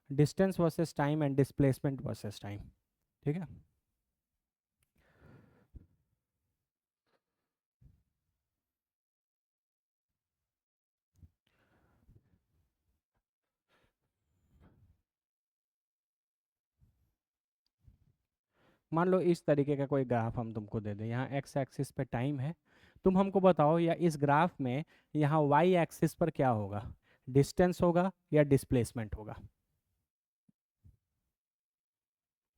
distance versus time and displacement versus time. ठीक है, मान लो इस तरीके का कोई ग्राफ हम तुमको दे दें, यहाँ एक्स एक्सिस पे टाइम है, तुम हमको बताओ या इस ग्राफ में यहाँ वाई एक्सिस पर क्या होगा, डिस्टेंस होगा या डिस्प्लेसमेंट होगा।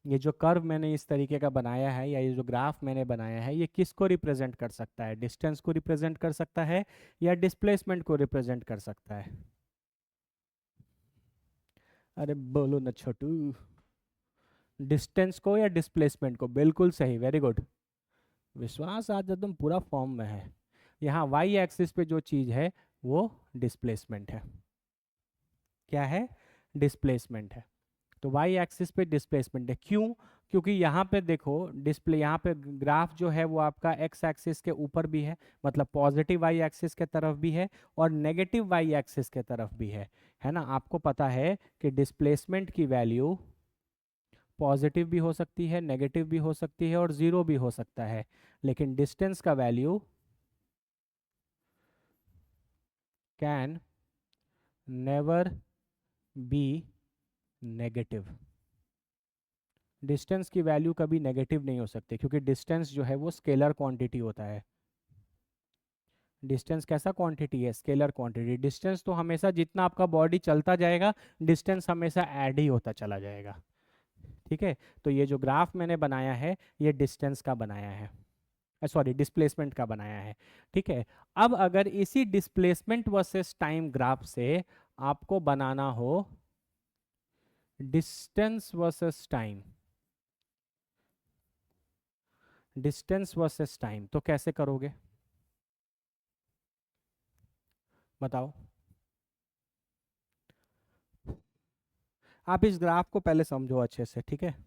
ये जो कर्व मैंने इस तरीके का बनाया है या ये जो ग्राफ मैंने बनाया है, ये किसको रिप्रेजेंट कर सकता है, डिस्टेंस को रिप्रेजेंट कर सकता है या डिस्प्लेसमेंट को रिप्रेजेंट कर सकता है। अरे बोलो ना छोटू, डिस्टेंस को या डिस्प्लेसमेंट को, बिल्कुल सही, वेरी गुड। विश्वास आज एकदम पूरा फॉर्म में है। यहाँ वाई एक्सिस पे जो चीज़ है वो डिस्प्लेसमेंट है। क्या है, डिस्प्लेसमेंट है। तो वाई एक्सिस पे डिस्प्लेसमेंट है, क्यों, क्योंकि यहाँ पे देखो डिस्प्ले, यहाँ पे ग्राफ जो है वो आपका एक्स एक्सिस के ऊपर भी है, मतलब पॉजिटिव वाई एक्सिस के तरफ भी है और नेगेटिव वाई एक्सिस के तरफ भी है ना। आपको पता है कि डिस्प्लेसमेंट की वैल्यू पॉजिटिव भी हो सकती है, नेगेटिव भी हो सकती है और ज़ीरो भी हो सकता है, लेकिन डिस्टेंस का value can never be negative. Distance की वैल्यू कभी नेगेटिव नहीं हो सकती, क्योंकि डिस्टेंस जो है वो स्केलर क्वांटिटी होता है। डिस्टेंस कैसा क्वांटिटी है, स्केलर क्वांटिटी। डिस्टेंस तो हमेशा जितना आपका बॉडी चलता जाएगा डिस्टेंस हमेशा ऐड ही होता चला जाएगा। ठीक है, तो ये जो ग्राफ मैंने बनाया है ये डिस्टेंस का बनाया है, सॉरी डिस्प्लेसमेंट का बनाया है। ठीक है, अब अगर इसी डिस्प्लेसमेंट वर्सेस टाइम ग्राफ से आपको बनाना हो distance versus time, distance versus time, तो कैसे करोगे बताओ। आप इस ग्राफ को पहले समझो अच्छे से, ठीक है,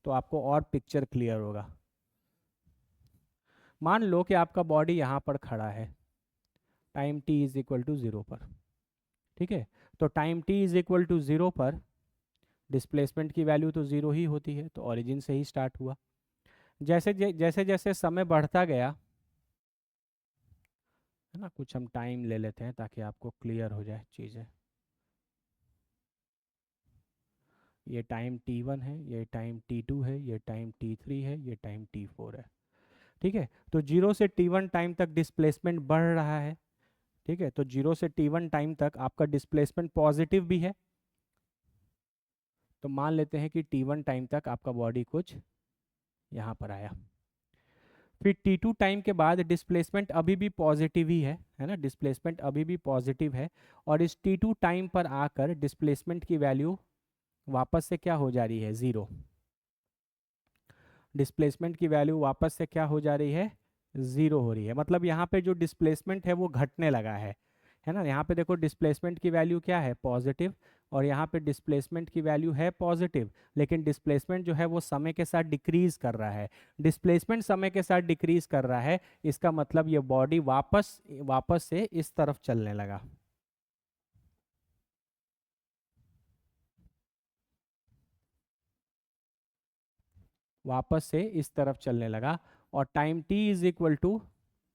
तो आपको और पिक्चर क्लियर होगा। मान लो कि आपका बॉडी यहाँ पर खड़ा है time t is equal to 0 पर, ठीक है, तो time t is equal to 0 पर डिस्प्लेसमेंट की वैल्यू तो 0 ही होती है, तो ओरिजिन से ही स्टार्ट हुआ। जैसे जैसे समय बढ़ता गया, है ना, कुछ हम टाइम ले लेते हैं ताकि आपको क्लियर हो जाए चीज़ें। ये टाइम t1 है, ये टाइम t2 है, ये टाइम t3 है, ये टाइम t4 है, ठीक है। तो 0 से t1 टाइम तक डिस्प्लेसमेंट बढ़ रहा है, ठीक है, तो 0 से t1 टाइम तक आपका डिस्प्लेसमेंट पॉजिटिव भी है। तो मान लेते हैं कि t1 टाइम तक आपका बॉडी कुछ यहाँ पर आया। फिर t2 टाइम के बाद डिस्प्लेसमेंट अभी भी पॉजिटिव ही है ना, डिस्प्लेसमेंट अभी भी पॉजिटिव है। और इस t2 टाइम पर आकर डिस्प्लेसमेंट की वैल्यू वापस से क्या हो जा रही है, 0। डिस्प्लेसमेंट की वैल्यू वापस से क्या हो जा रही है, 0 हो रही है। मतलब यहाँ पे जो डिस्प्लेसमेंट है वो घटने लगा है ना। यहाँ पे देखो डिस्प्लेसमेंट की वैल्यू क्या है, पॉजिटिव, और यहाँ पे डिस्प्लेसमेंट की वैल्यू है पॉजिटिव, लेकिन डिस्प्लेसमेंट जो है वो समय के साथ डिक्रीज कर रहा है। डिस्प्लेसमेंट समय के साथ डिक्रीज कर रहा है, इसका मतलब ये बॉडी वापस वापस से इस तरफ चलने लगा। वापस से इस तरफ चलने लगा, और time t is equal to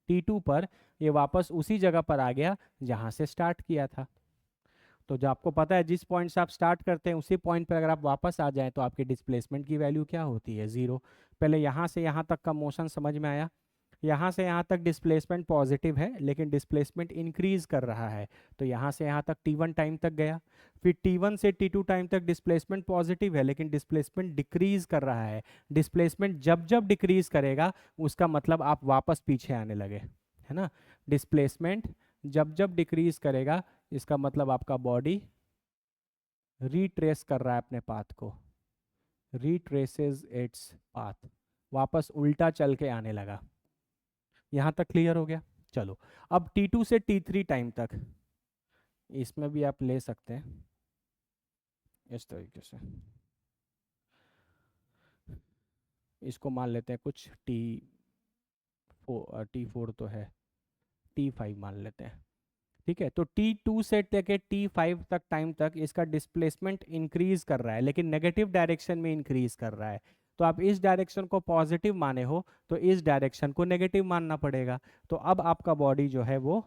t2 पर ये वापस उसी जगह पर आ गया जहाँ से स्टार्ट किया था। तो जो आपको पता है जिस पॉइंट से आप स्टार्ट करते हैं उसी पॉइंट पर अगर आप वापस आ जाएं तो आपकी डिस्प्लेसमेंट की वैल्यू क्या होती है, 0। पहले यहाँ से यहाँ तक का मोशन समझ में आया। यहाँ से यहाँ तक डिस्प्लेसमेंट पॉजिटिव है लेकिन डिस्प्लेसमेंट इंक्रीज कर रहा है, तो यहाँ से यहाँ तक t1 टाइम तक गया। फिर t1 से t2 टाइम तक डिस्प्लेसमेंट पॉजिटिव है लेकिन डिस्प्लेसमेंट डिक्रीज कर रहा है। डिस्प्लेसमेंट जब जब डिक्रीज करेगा उसका मतलब आप वापस पीछे आने लगे, है ना। डिस्प्लेसमेंट जब जब डिक्रीज करेगा इसका मतलब आपका बॉडी रीट्रेस कर रहा है अपने पाथ को, रीट्रेसेस इट्स पाथ, वापस उल्टा चल के आने लगा। यहाँ तक क्लियर हो गया। चलो अब t2 से t3 टाइम तक, इसमें भी आप ले सकते हैं इस तरीके से, इसको मान लेते हैं कुछ t4 तो है, t5 मान लेते हैं, ठीक है। तो t2 से लेके t5 तक टाइम तक इसका डिस्प्लेसमेंट इंक्रीज कर रहा है लेकिन नेगेटिव डायरेक्शन में इंक्रीज कर रहा है। तो आप इस डायरेक्शन को पॉजिटिव माने हो तो इस डायरेक्शन को नेगेटिव मानना पड़ेगा। तो अब आपका बॉडी जो है वो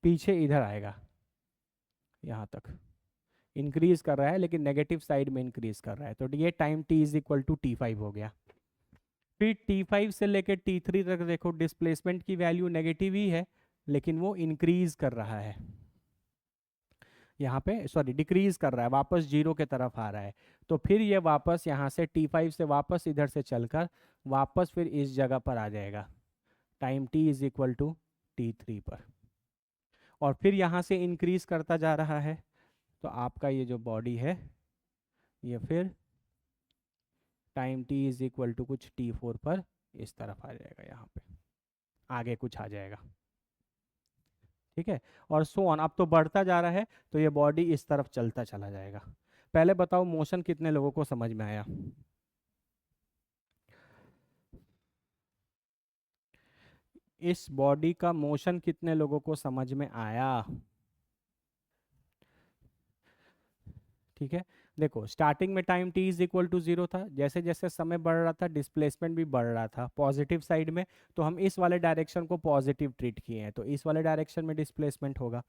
पीछे इधर आएगा, यहाँ तक इंक्रीज कर रहा है लेकिन नेगेटिव साइड में इंक्रीज कर रहा है। तो ये time t is equal to t5 हो गया। फिर t5 से लेकर t3 तक देखो डिस्प्लेसमेंट की वैल्यू नेगेटिव ही है लेकिन वो इंक्रीज कर रहा है, यहाँ पे सॉरी डिक्रीज कर रहा है, वापस 0 के तरफ आ रहा है। तो फिर ये वापस यहाँ से t5 से वापस इधर से चलकर वापस फिर इस जगह पर आ जाएगा time t is equal to t3 पर, और फिर यहाँ से इंक्रीज करता जा रहा है। तो आपका ये जो बॉडी है ये फिर time t is equal to कुछ t4 पर इस तरफ आ जाएगा, यहाँ पे आगे कुछ आ जाएगा, ठीक है। और सो ऑन, अब तो बढ़ता जा रहा है तो ये बॉडी इस तरफ चलता चला जाएगा। पहले बताओ मोशन कितने लोगों को समझ में आया, इस बॉडी का मोशन कितने लोगों को समझ में आया, ठीक है। देखो स्टार्टिंग में time t is equal to 0 था, जैसे जैसे समय बढ़ रहा था डिस्प्लेसमेंट भी बढ़ रहा था पॉजिटिव साइड में, तो हम इस वाले डायरेक्शन को पॉजिटिव ट्रीट किए हैं तो इस वाले डायरेक्शन में डिस्प्लेसमेंट होगा।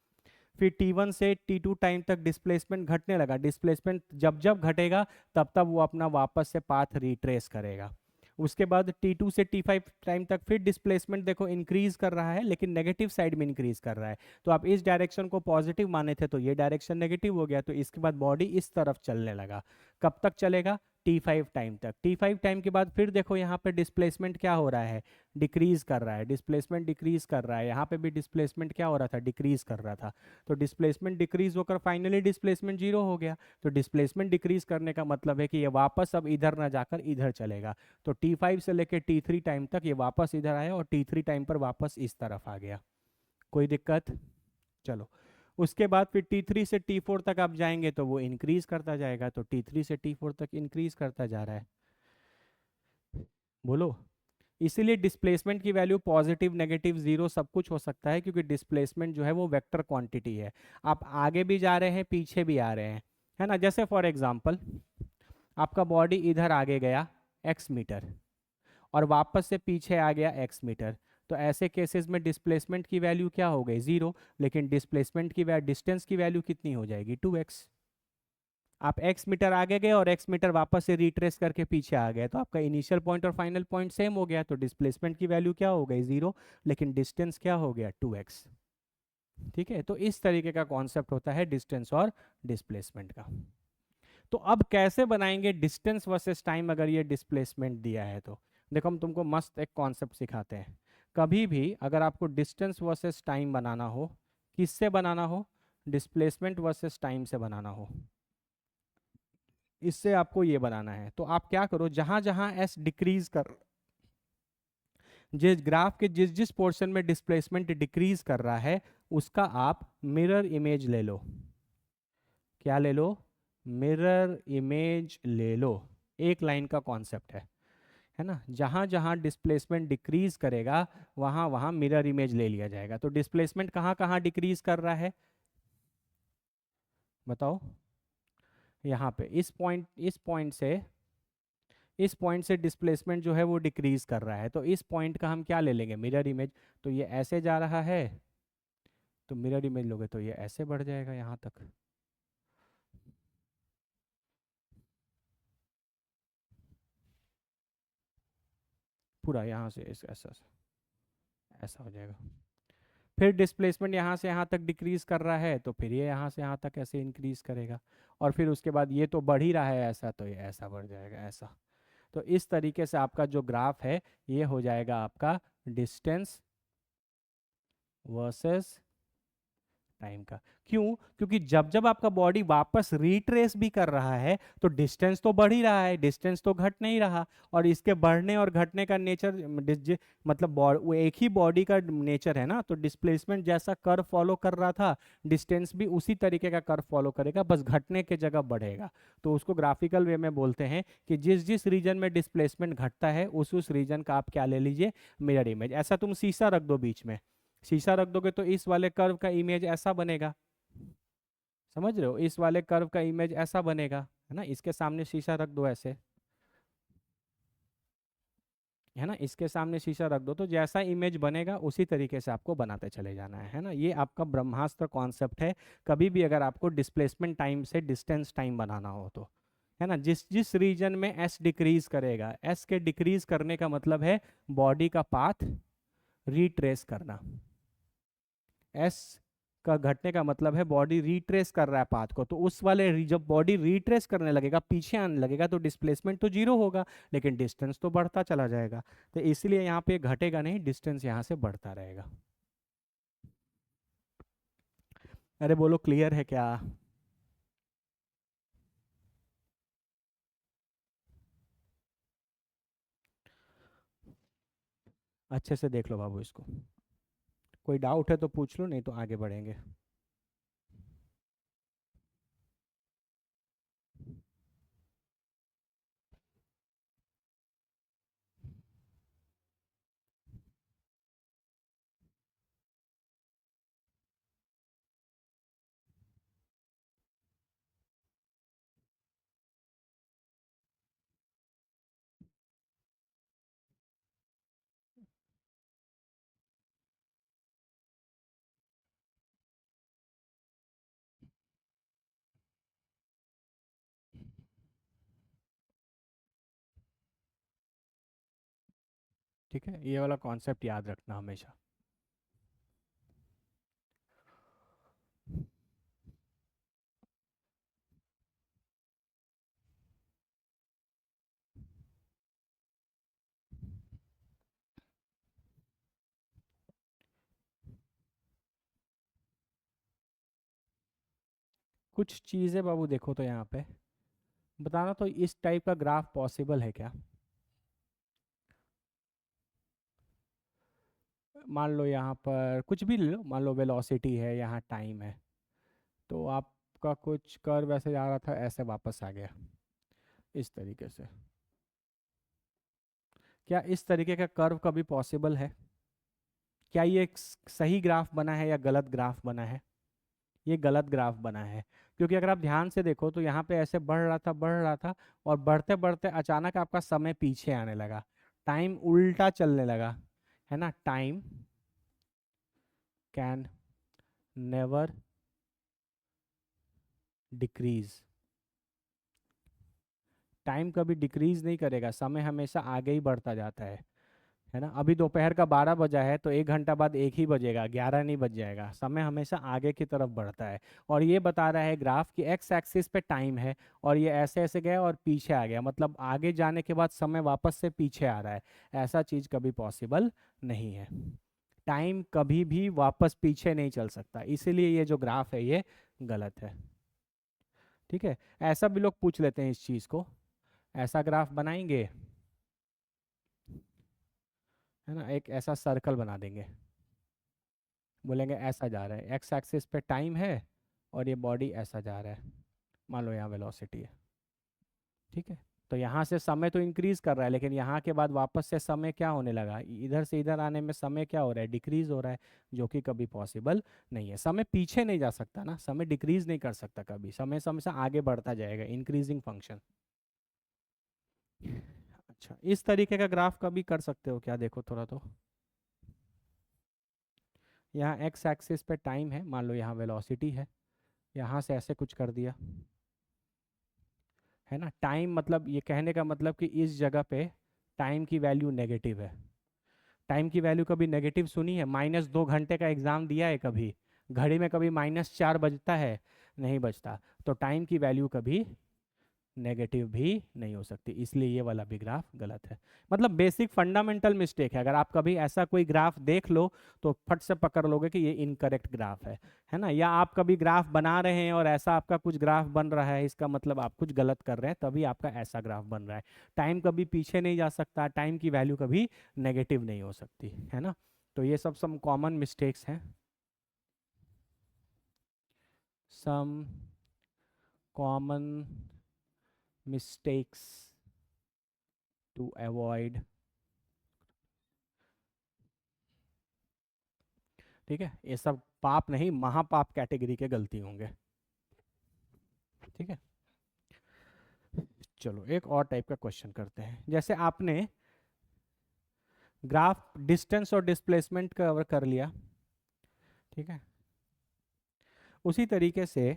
फिर t1 से t2 टाइम तक डिस्प्लेसमेंट घटने लगा, डिस्प्लेसमेंट जब जब घटेगा तब तब वो अपना वापस से पाथ रिट्रेस करेगा। उसके बाद t2 से t5 टाइम तक फिर डिस्प्लेसमेंट देखो इंक्रीज कर रहा है लेकिन नेगेटिव साइड में इंक्रीज कर रहा है। तो आप इस डायरेक्शन को पॉजिटिव माने थे तो ये डायरेक्शन नेगेटिव हो गया, तो इसके बाद बॉडी इस तरफ चलने लगा। कब तक चलेगा, t5 टाइम तक। t5 टाइम के बाद फिर देखो यहाँ पे डिस्प्लेसमेंट क्या हो रहा है, डिक्रीज कर रहा है, डिस्प्लेसमेंट डिक्रीज कर रहा है, यहाँ पे भी डिस्प्लेसमेंट क्या हो रहा था, डिक्रीज कर रहा था। तो डिस्प्लेसमेंट डिक्रीज होकर फाइनली डिस्प्लेसमेंट 0 हो गया। तो डिस्प्लेसमेंट डिक्रीज करने का मतलब है कि ये वापस अब इधर ना जाकर इधर चलेगा। तो t5 से लेकर t3 टाइम तक ये वापस इधर आया और t3 टाइम पर वापस इस तरफ आ गया। कोई दिक्कत? चलो, उसके बाद फिर T3 से T4 तक आप जाएंगे तो वो इंक्रीज करता जाएगा, तो T3 से T4 तक इंक्रीज करता जा रहा है। बोलो। इसीलिए डिस्प्लेसमेंट की वैल्यू पॉजिटिव, नेगेटिव, जीरो सब कुछ हो सकता है, क्योंकि डिस्प्लेसमेंट जो है वो वेक्टर क्वांटिटी है। आप आगे भी जा रहे हैं, पीछे भी आ रहे हैं, है ना। जैसे फॉर एग्जांपल आपका बॉडी इधर आगे गया x मीटर और वापस से पीछे आ गया x मीटर, तो ऐसे केसेस में डिस्प्लेसमेंट की वैल्यू क्या हो गई? जीरो। लेकिन डिस्प्लेसमेंट की डिस्टेंस की वैल्यू कितनी हो जाएगी? 2x। आप x मीटर आगे गए और x मीटर वापस से रिट्रेस करके पीछे आ गए, तो आपका इनिशियल पॉइंट और फाइनल पॉइंट सेम हो गया, तो डिस्प्लेसमेंट की वैल्यू क्या हो गई? जीरो। लेकिन डिस्टेंस क्या हो गया? 2x। ठीक है, तो इस तरीके का कॉन्सेप्ट होता है डिस्टेंस और डिस्प्लेसमेंट का। तो अब कैसे बनाएंगे डिस्टेंस वर्सेस टाइम अगर ये डिस्प्लेसमेंट दिया है तो? देखो, हम तुमको मस्त एक कॉन्सेप्ट सिखाते हैं। कभी भी अगर आपको डिस्टेंस वर्सेस टाइम बनाना हो, किससे बनाना हो? डिस्प्लेसमेंट वर्सेस टाइम से बनाना हो, इससे आपको ये बनाना है। तो आप क्या करो, जहां जहां एस डिक्रीज कर, जिस ग्राफ के जिस जिस पोर्शन में डिस्प्लेसमेंट डिक्रीज कर रहा है, उसका आप मिरर इमेज ले लो। क्या ले लो? मिरर इमेज ले लो। एक लाइन का कॉन्सेप्ट है ना। जहां जहां डिस्प्लेसमेंट डिक्रीज करेगा वहां वहां मिरर इमेज ले लिया जाएगा। तो डिस्प्लेसमेंट कहां कहां डिक्रीज कर रहा है बताओ? यहाँ पे इस पॉइंट से डिस्प्लेसमेंट जो है वो डिक्रीज कर रहा है, तो इस पॉइंट का हम क्या ले लेंगे? Mirror image. तो ये ऐसे जा रहा है, तो मिरर इमेज लोगे तो ये ऐसे बढ़ जाएगा यहाँ तक। पूरा यहाँ से ऐसा ऐसा हो जाएगा। फिर डिस्प्लेसमेंट यहाँ से यहाँ तक डिक्रीज कर रहा है, तो फिर ये यहाँ से यहाँ तक ऐसे इंक्रीज करेगा। और फिर उसके बाद ये तो बढ़ ही रहा है ऐसा, तो ये ऐसा बढ़ जाएगा ऐसा। तो इस तरीके से आपका जो ग्राफ है ये हो जाएगा आपका डिस्टेंस वर्सेस टाइम का। क्यों? क्योंकि जब जब आपका बॉडी वापस रिट्रेस भी कर रहा है तो डिस्टेंस तो बढ़ ही रहा है, डिस्टेंस तो घट नहीं रहा। और इसके बढ़ने और घटने का नेचर मतलब वो एक ही बॉडी का नेचर है ना, तो डिस्प्लेसमेंट जैसा कर्व फॉलो कर रहा था, डिस्टेंस भी उसी तरीके का कर्व फॉलो करेगा, बस घटने के जगह बढ़ेगा। तो उसको ग्राफिकल वे में बोलते हैं कि जिस जिस रीजन में डिस्प्लेसमेंट घटता है उस रीजन का आप क्या ले लीजिए? Mirror image. ऐसा तुम शीशा रख दो बीच में, शीशा रख दोगे तो इस वाले कर्व का इमेज ऐसा बनेगा। समझ रहे हो? इस वाले कर्व का इमेज ऐसा बनेगा, है ना। इसके सामने शीशा रख दो ऐसे, है ना। इसके सामने शीशा रख दो तो जैसा इमेज बनेगा उसी तरीके से आपको बनाते चले जाना है ना। ये आपका ब्रह्मास्त्र कॉन्सेप्ट है। कभी भी अगर आपको डिस्प्लेसमेंट टाइम से डिस्टेंस टाइम बनाना हो तो, है ना, जिस जिस रीजन में एस डिक्रीज करेगा, एस के डिक्रीज करने का मतलब है बॉडी का पाथ रिट्रेस करना। एस का घटने का मतलब है बॉडी रिट्रेस कर रहा है पाथ को। तो उस वाले जब बॉडी रिट्रेस करने लगेगा, पीछे आने लगेगा, तो डिस्प्लेसमेंट तो जीरो होगा, लेकिन डिस्टेंस तो बढ़ता चला जाएगा। तो इसलिए यहाँ पे घटेगा नहीं, डिस्टेंस यहाँ से बढ़ता रहेगा। अरे बोलो, क्लियर है क्या? अच्छे से देख लो बाबू इसको। कोई डाउट है तो पूछ लो, नहीं तो आगे बढ़ेंगे। ठीक है, ये वाला कॉन्सेप्ट याद रखना हमेशा। कुछ चीज़ें बाबू देखो तो यहाँ पे बताना, तो इस टाइप का ग्राफ पॉसिबल है क्या? मान लो यहाँ पर कुछ भी ले लो, मान लो वेलोसिटी है, यहाँ टाइम है, तो आपका कुछ कर्व ऐसे जा रहा था, ऐसे वापस आ गया इस तरीके से। क्या इस तरीके का कर्व कभी पॉसिबल है? क्या ये एक सही ग्राफ बना है या गलत ग्राफ बना है? ये गलत ग्राफ बना है, क्योंकि अगर आप ध्यान से देखो तो यहाँ पे ऐसे बढ़ रहा था और बढ़ते बढ़ते अचानक आपका समय पीछे आने लगा, टाइम उल्टा चलने लगा, है ना। Time can never decrease, time कभी डिक्रीज नहीं करेगा, समय हमेशा आगे ही बढ़ता जाता है ना। अभी दोपहर का 12 बजा है तो 1 घंटा बाद 1 ही बजेगा, 11 नहीं बज जाएगा, समय हमेशा आगे की तरफ बढ़ता है। और ये बता रहा है ग्राफ कि एक्स एक्सिस पे टाइम है और ये ऐसे ऐसे गया और पीछे आ गया, मतलब आगे जाने के बाद समय वापस से पीछे आ रहा है। ऐसा चीज़ कभी पॉसिबल नहीं है, टाइम कभी भी वापस पीछे नहीं चल सकता, इसीलिए ये जो ग्राफ है ये गलत है। ठीक है, ऐसा भी लोग पूछ लेते हैं इस चीज़ को, ऐसा ग्राफ बनाएंगे, है ना, एक ऐसा सर्कल बना देंगे, बोलेंगे ऐसा जा रहा है, एक्स एक्सिस पे टाइम है और ये बॉडी ऐसा जा रहा है, मान लो यहाँ वेलोसिटी है। ठीक है, तो यहाँ से समय तो इंक्रीज कर रहा है, लेकिन यहाँ के बाद वापस से समय क्या होने लगा, इधर से इधर आने में समय क्या हो रहा है, डिक्रीज हो रहा है, जो कि कभी पॉसिबल नहीं है। समय पीछे नहीं जा सकता ना, समय डिक्रीज नहीं कर सकता कभी, समय समय से आगे बढ़ता जाएगा, इंक्रीजिंग फंक्शन। अच्छा, इस तरीके का ग्राफ कभी कर सकते हो क्या, देखो थोड़ा तो। यहाँ एक्स एक्सिस पे टाइम है, मान लो यहाँ वेलोसिटी है, यहाँ से ऐसे कुछ कर दिया, है ना। टाइम मतलब ये कहने का मतलब कि इस जगह पे टाइम की वैल्यू नेगेटिव है। टाइम की वैल्यू कभी नेगेटिव सुनी है? -2 घंटे का एग्ज़ाम दिया है कभी? घड़ी में कभी -4 बजता है? नहीं बजता। तो टाइम की वैल्यू कभी नेगेटिव भी नहीं हो सकती, इसलिए ये वाला भी ग्राफ गलत है। मतलब बेसिक फंडामेंटल मिस्टेक है, अगर आप कभी ऐसा कोई ग्राफ देख लो तो फट से पकड़ लोगे कि ये इनकरेक्ट ग्राफ है ना। या आप कभी ग्राफ बना रहे हैं और ऐसा आपका कुछ ग्राफ बन रहा है, इसका मतलब आप कुछ गलत कर रहे हैं, तभी आपका ऐसा ग्राफ बन रहा है। टाइम कभी पीछे नहीं जा सकता, टाइम की वैल्यू कभी नेगेटिव नहीं हो सकती, है ना। तो ये सब सम कॉमन मिस्टेक्स हैं, some common mistakes to avoid. ठीक है, ये सब पाप नहीं, महापाप कैटेगरी के गलती होंगे। ठीक है, चलो एक और टाइप का क्वेश्चन करते हैं। जैसे आपने ग्राफ डिस्टेंस और डिस्प्लेसमेंट कवर कर लिया, ठीक है, उसी तरीके से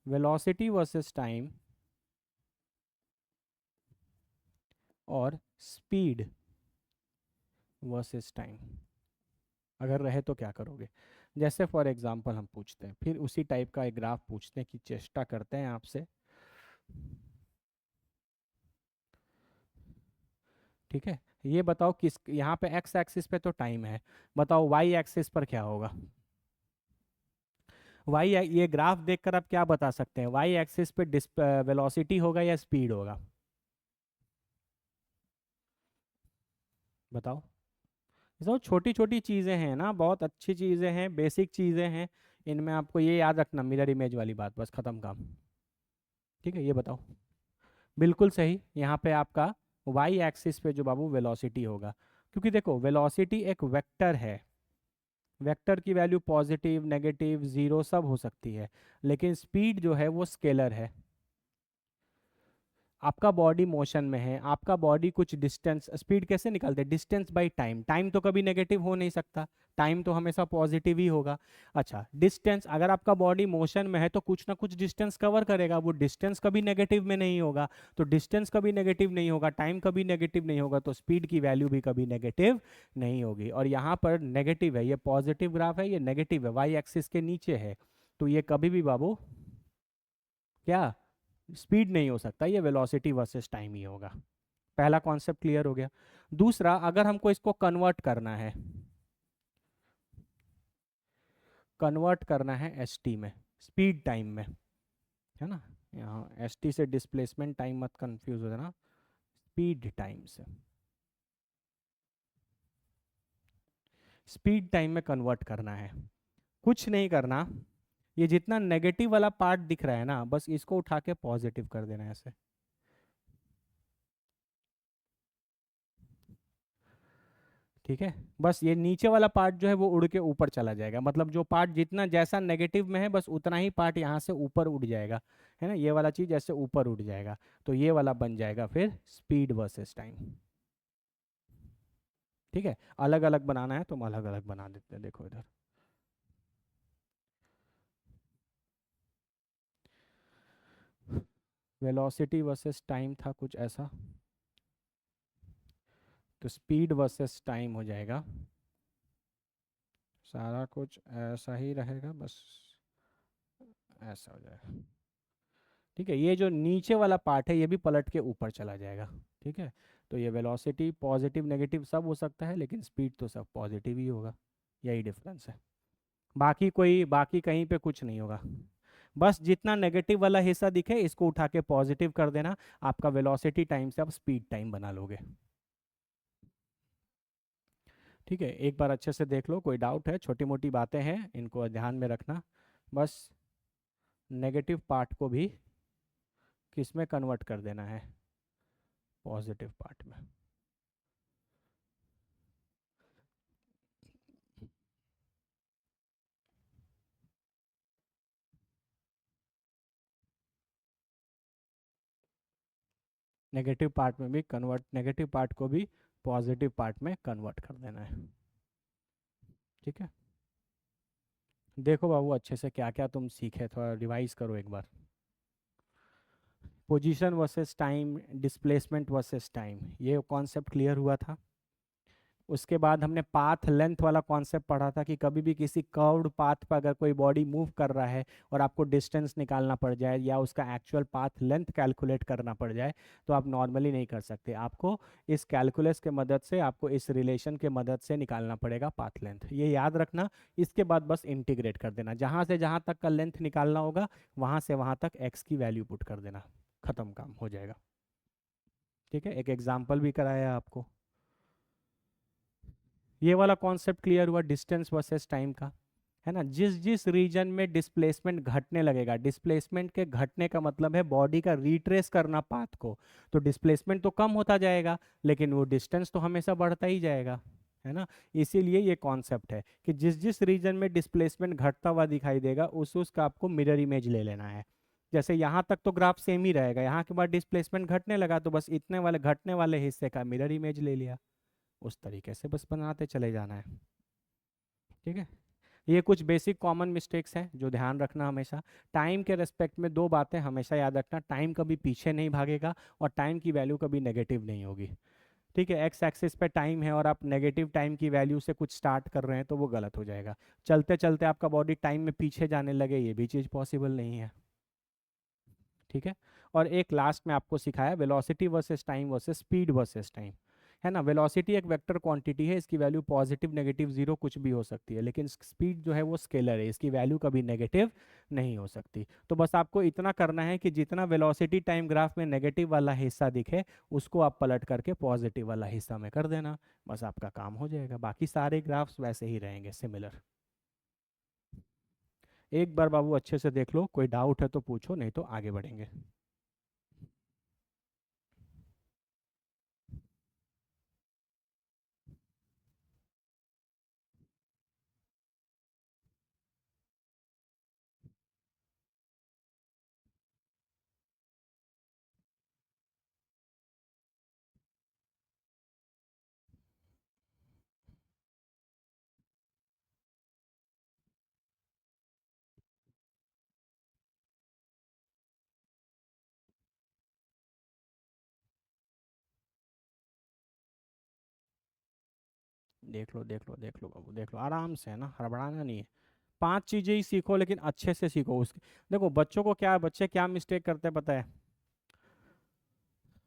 वेलोसिटी वर्सेस टाइम और स्पीड वर्सेस टाइम अगर रहे तो क्या करोगे। जैसे फॉर एग्जांपल हम पूछते हैं, फिर उसी टाइप का एक ग्राफ पूछने की चेष्टा करते हैं आपसे। ठीक है, ये बताओ किस, यहाँ पे एक्स एक्सिस पे तो टाइम है, बताओ वाई एक्सिस पर क्या होगा। वाई, ये ग्राफ देखकर आप क्या बता सकते हैं, वाई एक्सिस पे वेलोसिटी होगा या स्पीड होगा, बताओ। ये सब छोटी छोटी चीज़ें हैं ना, बहुत अच्छी चीज़ें हैं, बेसिक चीज़ें हैं, इनमें आपको ये याद रखना, मिरर इमेज वाली बात, बस खत्म काम। ठीक है, ये बताओ। बिल्कुल सही, यहाँ पे आपका वाई एक्सिस पे जो बाबू वेलोसिटी होगा, क्योंकि देखो वेलोसिटी एक वेक्टर है, वेक्टर की वैल्यू पॉजिटिव नेगेटिव जीरो सब हो सकती है, लेकिन स्पीड जो है वो स्केलर है। आपका बॉडी मोशन में है, आपका बॉडी कुछ डिस्टेंस, स्पीड कैसे निकालते हैं, डिस्टेंस बाई टाइम, टाइम तो कभी नेगेटिव हो नहीं सकता, टाइम तो हमेशा पॉजिटिव ही होगा। अच्छा, डिस्टेंस, अगर आपका बॉडी मोशन में है तो कुछ ना कुछ डिस्टेंस कवर करेगा, वो डिस्टेंस कभी नेगेटिव में नहीं होगा, तो डिस्टेंस कभी नेगेटिव नहीं होगा, टाइम कभी नेगेटिव नहीं होगा, तो स्पीड की वैल्यू भी कभी नेगेटिव नहीं होगी। और यहाँ पर नेगेटिव है, ये पॉजिटिव ग्राफ है, ये नेगेटिव है, वाई एक्सिस के नीचे है, तो ये कभी भी बाबू क्या स्पीड नहीं हो सकता, ये वेलोसिटी वर्सेस टाइम ही होगा। पहला कॉन्सेप्ट क्लियर हो गया। दूसरा, अगर हमको इसको कन्वर्ट करना है, कन्वर्ट करना है एसटी में, स्पीड टाइम में, है ना, यहाँ एसटी से डिस्प्लेसमेंट टाइम मत कंफ्यूज हो जाना, स्पीड टाइम से। स्पीड टाइम में कन्वर्ट करना है। कुछ नहीं करना, ये जितना नेगेटिव वाला पार्ट दिख रहा है ना, बस इसको उठा के पॉजिटिव कर देना है ऐसे। ठीक है, बस ये नीचे वाला पार्ट जो है वो उड़ के ऊपर चला जाएगा, मतलब जो पार्ट जितना जैसा नेगेटिव में है बस उतना ही पार्ट यहाँ से ऊपर उड़ जाएगा, है ना, ये वाला चीज ऐसे ऊपर उड़ जाएगा। तो ये वाला बन जाएगा फिर स्पीड वर्सेस टाइम। ठीक है, अलग अलग बनाना है तो हम अलग अलग बना देते हैं, देखो इधर। वेलोसिटी वर्सेस टाइम था कुछ ऐसा, तो स्पीड वर्सेस टाइम हो जाएगा, सारा कुछ ऐसा ही रहेगा, बस ऐसा हो जाएगा। ठीक है, ये जो नीचे वाला पार्ट है ये भी पलट के ऊपर चला जाएगा। ठीक है, तो ये वेलोसिटी पॉजिटिव नेगेटिव सब हो सकता है, लेकिन स्पीड तो सब पॉजिटिव ही होगा, यही डिफरेंस है। बाकी कहीं पे कुछ नहीं होगा, बस जितना नेगेटिव वाला हिस्सा दिखे इसको उठा के पॉजिटिव कर देना, आपका वेलोसिटी टाइम से आप स्पीड टाइम बना लोगे। ठीक है, एक बार अच्छे से देख लो, कोई डाउट है, छोटी मोटी बातें हैं इनको ध्यान में रखना। बस नेगेटिव पार्ट को भी किस में कन्वर्ट कर देना है, पॉजिटिव पार्ट में। नेगेटिव पार्ट को भी पॉजिटिव पार्ट में कन्वर्ट कर देना है। ठीक है, देखो बाबू अच्छे से क्या क्या तुम सीखे, थोड़ा रिवाइज करो एक बार। Position versus time, displacement versus time, ये कॉन्सेप्ट क्लियर हुआ था। उसके बाद हमने पाथ लेंथ वाला कॉन्सेप्ट पढ़ा था कि कभी भी किसी कर्व्ड पाथ पर अगर कोई बॉडी मूव कर रहा है और आपको डिस्टेंस निकालना पड़ जाए या उसका एक्चुअल पाथ लेंथ कैलकुलेट करना पड़ जाए, तो आप नॉर्मली नहीं कर सकते, आपको इस कैलकुलस के मदद से, आपको इस रिलेशन के मदद से निकालना पड़ेगा पाथ लेंथ, ये याद रखना। इसके बाद बस इंटीग्रेट कर देना, जहाँ से जहाँ तक का लेंथ निकालना होगा वहाँ से वहाँ तक एक्स की वैल्यू पुट कर देना, खत्म, काम हो जाएगा। ठीक है, एक एग्जाम्पल भी कराया आपको। ये वाला कॉन्सेप्ट क्लियर हुआ डिस्टेंस वर्सेस टाइम का, है ना। जिस जिस रीजन में डिस्प्लेसमेंट घटने लगेगा, डिस्प्लेसमेंट के घटने का मतलब है बॉडी का रिट्रेस करना पाथ को, तो डिस्प्लेसमेंट तो कम होता जाएगा लेकिन वो डिस्टेंस तो हमेशा बढ़ता ही जाएगा, है ना। इसीलिए ये कॉन्सेप्ट है कि जिस जिस रीजन में डिस्प्लेसमेंट घटता हुआ दिखाई देगा उसका आपको मिरर इमेज ले लेना है। जैसे यहाँ तक तो ग्राफ सेम ही रहेगा, यहाँ के बाद डिस्प्लेसमेंट घटने लगा तो बस इतने वाले घटने वाले हिस्से का मिरर इमेज ले लिया, उस तरीके से बस बनाते चले जाना है। ठीक है, ये कुछ बेसिक कॉमन मिस्टेक्स हैं जो ध्यान रखना हमेशा। टाइम के रेस्पेक्ट में दो बातें हमेशा याद रखना, टाइम कभी पीछे नहीं भागेगा और टाइम की वैल्यू कभी नेगेटिव नहीं होगी। ठीक है, एक्स एक्सिस पे टाइम है और आप नेगेटिव टाइम की वैल्यू से कुछ स्टार्ट कर रहे हैं तो वो गलत हो जाएगा। चलते चलते आपका बॉडी टाइम में पीछे जाने लगे, ये भी चीज़ पॉसिबल नहीं है। ठीक है, और एक लास्ट में आपको सिखाया velocity versus time versus speed versus time, है ना। वेलोसिटी एक वेक्टर क्वांटिटी है, इसकी वैल्यू पॉजिटिव नेगेटिव जीरो कुछ भी हो सकती है, लेकिन स्पीड जो है वो स्केलर है, इसकी वैल्यू कभी नेगेटिव नहीं हो सकती। तो बस आपको इतना करना है कि जितना वेलोसिटी टाइम ग्राफ में नेगेटिव वाला हिस्सा दिखे उसको आप पलट करके पॉजिटिव वाला हिस्सा में कर देना, बस आपका काम हो जाएगा, बाकी सारे ग्राफ्स वैसे ही रहेंगे सिमिलर। एक बार बाबू अच्छे से देख लो, कोई डाउट है तो पूछो, नहीं तो आगे बढ़ेंगे। देख लो बाबू, देख लो आराम से, है ना, हड़बड़ाना नहीं है। पांच चीजें ही सीखो लेकिन अच्छे से सीखो उसके। देखो बच्चों को क्या, बच्चे क्या मिस्टेक करते हैं पता है,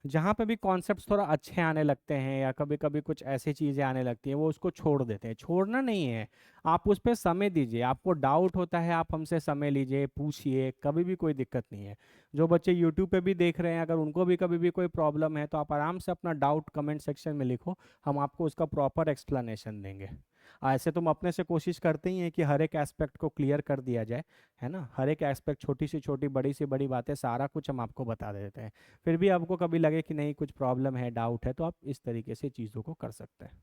जहाँ पे भी कॉन्सेप्ट्स थोड़ा अच्छे आने लगते हैं या कभी कभी कुछ ऐसी चीज़ें आने लगती हैं वो उसको छोड़ देते हैं। छोड़ना नहीं है, आप उस पर समय दीजिए, आपको डाउट होता है आप हमसे समय लीजिए, पूछिए, कभी भी कोई दिक्कत नहीं है। जो बच्चे यूट्यूब पे भी देख रहे हैं अगर उनको भी कभी भी कोई प्रॉब्लम है तो आप आराम से अपना डाउट कमेंट सेक्शन में लिखो, हम आपको उसका प्रॉपर एक्सप्लेनेशन देंगे। ऐसे तुम अपने से कोशिश करते ही हैं कि हर एक एस्पेक्ट को क्लियर कर दिया जाए, है ना, हर एक एस्पेक्ट, छोटी से छोटी बड़ी से बड़ी बातें, सारा कुछ हम आपको बता देते हैं। फिर भी आपको कभी लगे कि नहीं कुछ प्रॉब्लम है, डाउट है, तो आप इस तरीके से चीज़ों को कर सकते हैं।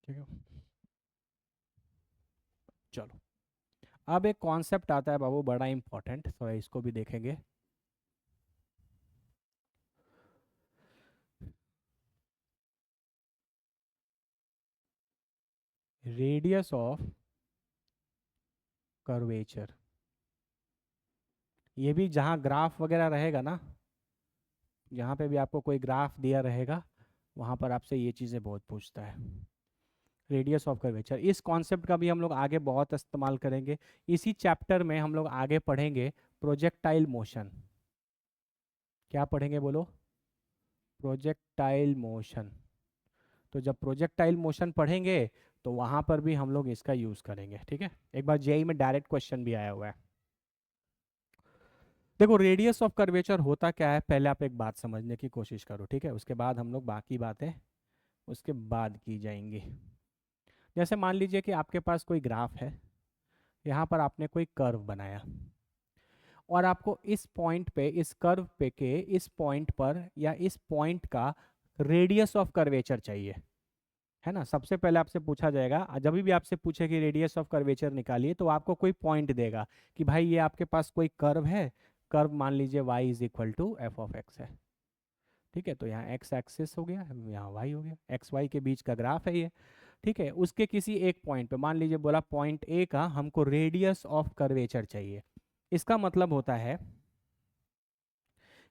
ठीक है, चलो। अब एक कॉन्सेप्ट आता है बाबू, बड़ा इंपॉर्टेंट, थोड़ा इसको भी देखेंगे। Radius of curvature. ये भी जहाँ ग्राफ वगैरह रहेगा ना, जहाँ पे भी आपको कोई ग्राफ दिया रहेगा, वहाँ पर आपसे ये चीज़ें बहुत पूछता है। रेडियस ऑफ कर्वेचर, इस कॉन्सेप्ट का भी हम लोग आगे बहुत इस्तेमाल करेंगे। इसी चैप्टर में हम लोग आगे पढ़ेंगे प्रोजेक्टाइल मोशन। क्या पढ़ेंगे बोलो? Projectile motion. तो जब प्रोजेक्टाइल मोशन पढ़ेंगे तो वहाँ पर भी हम लोग इसका यूज़ करेंगे, ठीक है। एक बार जेई में डायरेक्ट क्वेश्चन भी आया हुआ है। देखो रेडियस ऑफ कर्वेचर होता क्या है, पहले आप एक बात समझने की कोशिश करो, ठीक है, उसके बाद हम लोग बाकी बातें उसके बाद की जाएंगी। जैसे मान लीजिए कि आपके पास कोई ग्राफ है, यहाँ पर आपने कोई कर्व बनाया, और आपको इस पॉइंट पे, इस कर्व पे के इस पॉइंट पर या इस पॉइंट का रेडियस ऑफ कर्वेचर चाहिए, है ना। सबसे पहले आपसे पूछा जाएगा, जब भी आपसे पूछे कि रेडियस ऑफ कर्वेचर निकालिए, तो आपको कोई पॉइंट देगा कि भाई ये आपके पास कोई कर्व है, कर्व मान लीजिए y is equal to f of x है, ठीक है। तो यहाँ x एक्सिस हो गया, यहाँ y हो गया, एक्स वाई के बीच का ग्राफ है ये, ठीक है। उसके किसी एक पॉइंट पे मान लीजिए बोला पॉइंट ए का हमको रेडियस ऑफ कर्वेचर चाहिए। इसका मतलब होता है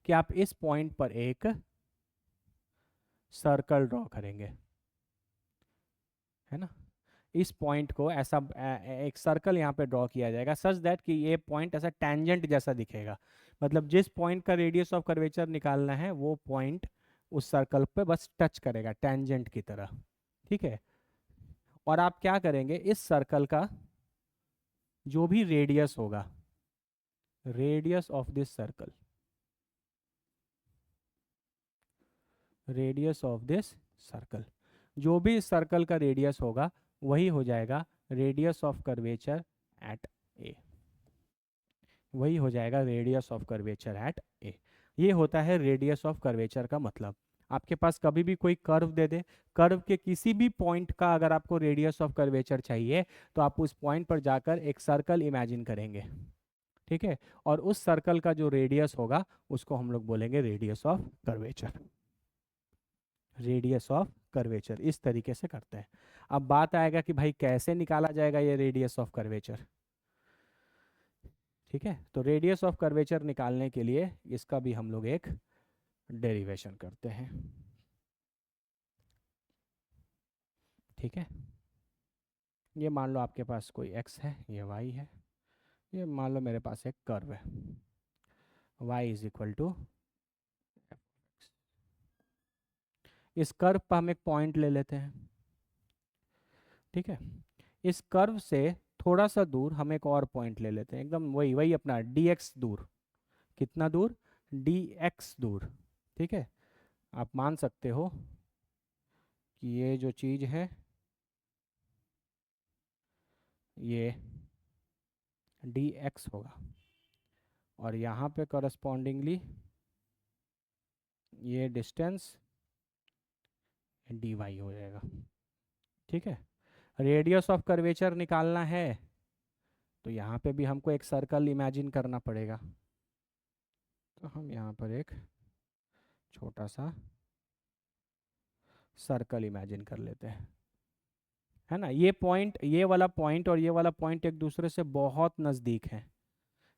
कि आप इस पॉइंट पर एक सर्कल ड्रॉ करेंगे, है ना। इस पॉइंट को ऐसा एक सर्कल यहाँ पे ड्रॉ किया जाएगा सच दैट कि ये पॉइंट ऐसा टेंजेंट जैसा दिखेगा। मतलब जिस पॉइंट का रेडियस ऑफ कर्वेचर निकालना है वो पॉइंट उस सर्कल पे बस टच करेगा टेंजेंट की तरह, ठीक है। और आप क्या करेंगे, इस सर्कल का जो भी रेडियस होगा, radius of this circle, radius of this circle, जो भी इस सर्कल का रेडियस होगा वही हो जाएगा रेडियस ऑफ कर्वेचर एट ए, वही हो जाएगा रेडियस ऑफ कर्वेचर एट ए। ये होता है रेडियस ऑफ कर्वेचर का मतलब। आपके पास कभी भी कोई कर्व दे दे, कर्व के किसी भी पॉइंट का अगर आपको रेडियस ऑफ कर्वेचर चाहिए, तो आप उस पॉइंट पर जाकर एक सर्कल इमेजिन करेंगे, ठीक है। और उस सर्कल का जो रेडियस होगा उसको हम लोग बोलेंगे radius of curvature. Radius of curvature इस तरीके से करते हैं। अब बात आएगा कि भाई कैसे निकाला जाएगा ये रेडियस ऑफ कर्वेचर, ठीक है। तो रेडियस ऑफ कर्वेचर निकालने के लिए इसका भी हम लोग एक डेरिवेशन करते हैं, ठीक है। ये मान लो आपके पास कोई x है, ये y है, ये मान लो मेरे पास एक कर्व है y इज इक्वल टू, इस कर्व पर हम एक पॉइंट ले लेते हैं, ठीक है। इस कर्व से थोड़ा सा दूर हम एक और पॉइंट ले लेते हैं, एकदम वही वही अपना dx दूर। कितना दूर? dx दूर, ठीक है। आप मान सकते हो कि ये जो चीज़ है ये dx होगा, और यहाँ पे करस्पॉन्डिंगली ये डिस्टेंस dy हो जाएगा, ठीक है। रेडियस ऑफ कर्वेचर निकालना है तो यहाँ पे भी हमको एक सर्कल इमेजिन करना पड़ेगा। तो हम यहाँ पर एक छोटा सा सर्कल इमेजिन कर लेते हैं, है ना। ये पॉइंट, ये वाला पॉइंट और ये वाला पॉइंट एक दूसरे से बहुत नज़दीक है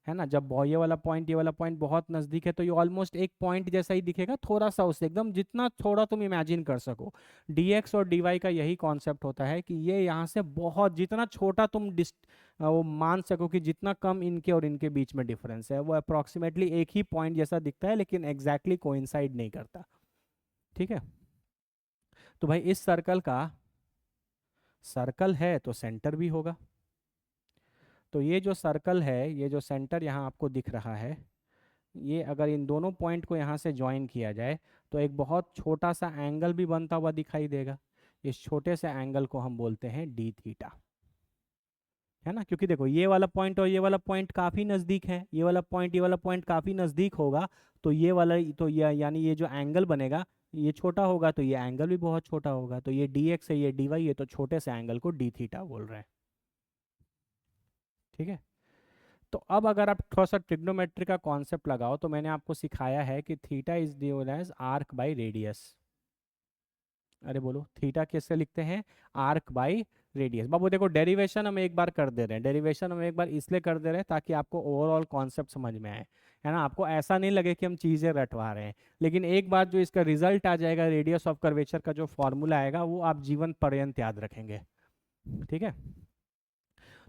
ना। जब ये वाला पॉइंट ये वाला पॉइंट बहुत नज़दीक है तो ये ऑलमोस्ट एक पॉइंट जैसा ही दिखेगा, थोड़ा सा उससे एकदम, जितना थोड़ा तुम इमेजिन कर सको। dx और dy का यही कॉन्सेप्ट होता है कि ये यहाँ से बहुत, जितना छोटा तुम वो मान सको कि जितना कम इनके और इनके बीच में डिफरेंस है, वो अप्रॉक्सीमेटली एक ही पॉइंट जैसा दिखता है, लेकिन एग्जैक्टली कोइंसाइड नहीं करता। ठीक है। तो भाई इस सर्कल का, सर्कल है तो सेंटर भी होगा। तो ये जो सर्कल है, ये जो सेंटर यहाँ आपको दिख रहा है, ये अगर इन दोनों पॉइंट को यहाँ से ज्वाइन किया जाए तो एक बहुत छोटा सा एंगल भी बनता हुआ दिखाई देगा। इस छोटे से एंगल को हम बोलते हैं डी थीटा, है ना। क्योंकि देखो ये वाला पॉइंट और ये वाला पॉइंट काफ़ी नज़दीक है, ये वाला पॉइंट ये वाला पॉइंट काफ़ी नज़दीक होगा, तो ये वाला, तो ये यानी ये जो एंगल बनेगा ये छोटा होगा, तो ये एंगल भी बहुत छोटा होगा। तो ये डी एक्स है, ये डी वाई है, तो छोटे से एंगल को डी थीटा बोल रहे हैं। ठीक है। तो अब अगर आप थोड़ा सा ट्रिग्नोमेट्री का कॉन्सेप्ट लगाओ, तो मैंने आपको सिखाया है कि theta is given as arc by radius. अरे बोलो, थीटा किससे लिखते हैं? Arc by radius. बाबू देखो, डेरिवेशन हम एक बार कर दे रहे हैं, डेरिवेशन हम एक बार इसलिए कर दे रहे हैं ताकि आपको ओवरऑल कॉन्सेप्ट समझ में आए, है ना। आपको ऐसा नहीं लगे कि हम चीज़ें रटवा रहे हैं। लेकिन एक बार जो इसका रिजल्ट आ जाएगा, रेडियस ऑफ कर्वेचर का जो फॉर्मूला आएगा, वो आप जीवन पर्यंत याद रखेंगे। ठीक है।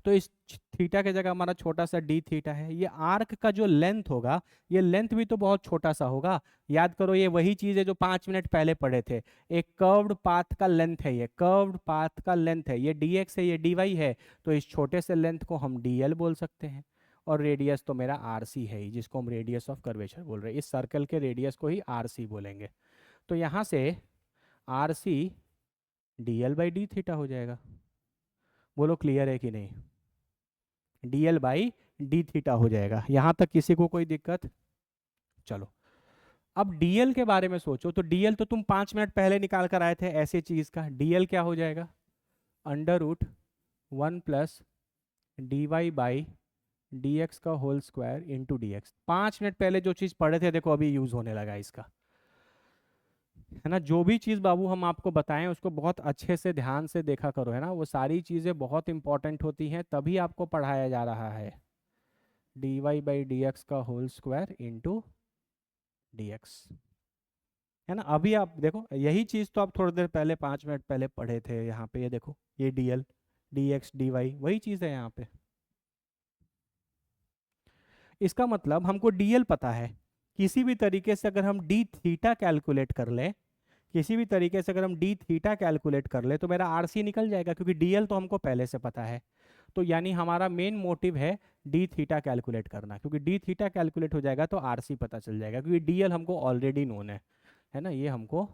तो इस थीटा की जगह हमारा छोटा सा डी थीटा है। ये आर्क का जो लेंथ होगा, ये लेंथ भी तो बहुत छोटा सा होगा। याद करो, ये वही चीज़ है जो 5 मिनट पहले पढ़े थे। एक कर्व्ड पाथ का लेंथ है, ये कर्व्ड पाथ का लेंथ है, ये डी एक्स है, ये डी वाई है। तो इस छोटे से लेंथ को हम डी एल बोल सकते हैं। और रेडियस तो मेरा आर सी है ही, जिसको हम रेडियस ऑफ कर्वेचर बोल रहे हैं। इस सर्कल के रेडियस को ही आर सी बोलेंगे। तो यहाँ से r c d L by D theta हो जाएगा। बोलो क्लियर है कि नहीं? D L by D theta हो जाएगा। यहां तक किसी को कोई दिक्कत? चलो, अब डीएल के बारे में सोचो। तो डीएल तो तुम 5 मिनट पहले निकाल कर आए थे ऐसे चीज का। डीएल क्या हो जाएगा? √1 plus D Y by D x का whole square into D X. 5 minute पहले जो चीज़ पढ़े थे, देखो अभी यूज होने लगा इसका, है ना। जो भी चीज़ बाबू हम आपको बताएं उसको बहुत अच्छे से ध्यान से देखा करो, है ना। वो सारी चीज़ें बहुत इंपॉर्टेंट होती हैं, तभी आपको पढ़ाया जा रहा है। D Y by D x का whole square into D x, है ना। अभी आप देखो, यही चीज़ तो आप थोड़ी देर पहले 5 मिनट पहले पढ़े थे। यहाँ पे ये देखो, ये d l d x d y वही चीज़ है यहाँ पे। इसका मतलब हमको डी एल पता है। किसी भी तरीके से अगर हम डी थीटा कैलकुलेट कर ले, किसी भी तरीके से अगर हम डी थीटा कैलकुलेट कर ले, तो मेरा आर सी निकल जाएगा, क्योंकि डी एल तो हमको पहले से पता है। तो यानी हमारा मेन मोटिव है डी थीटा कैलकुलेट करना, क्योंकि डी थीटा कैलकुलेट हो जाएगा तो आर सी पता चल जाएगा, क्योंकि डी एल हमको ऑलरेडी नोन है ना। ये हमको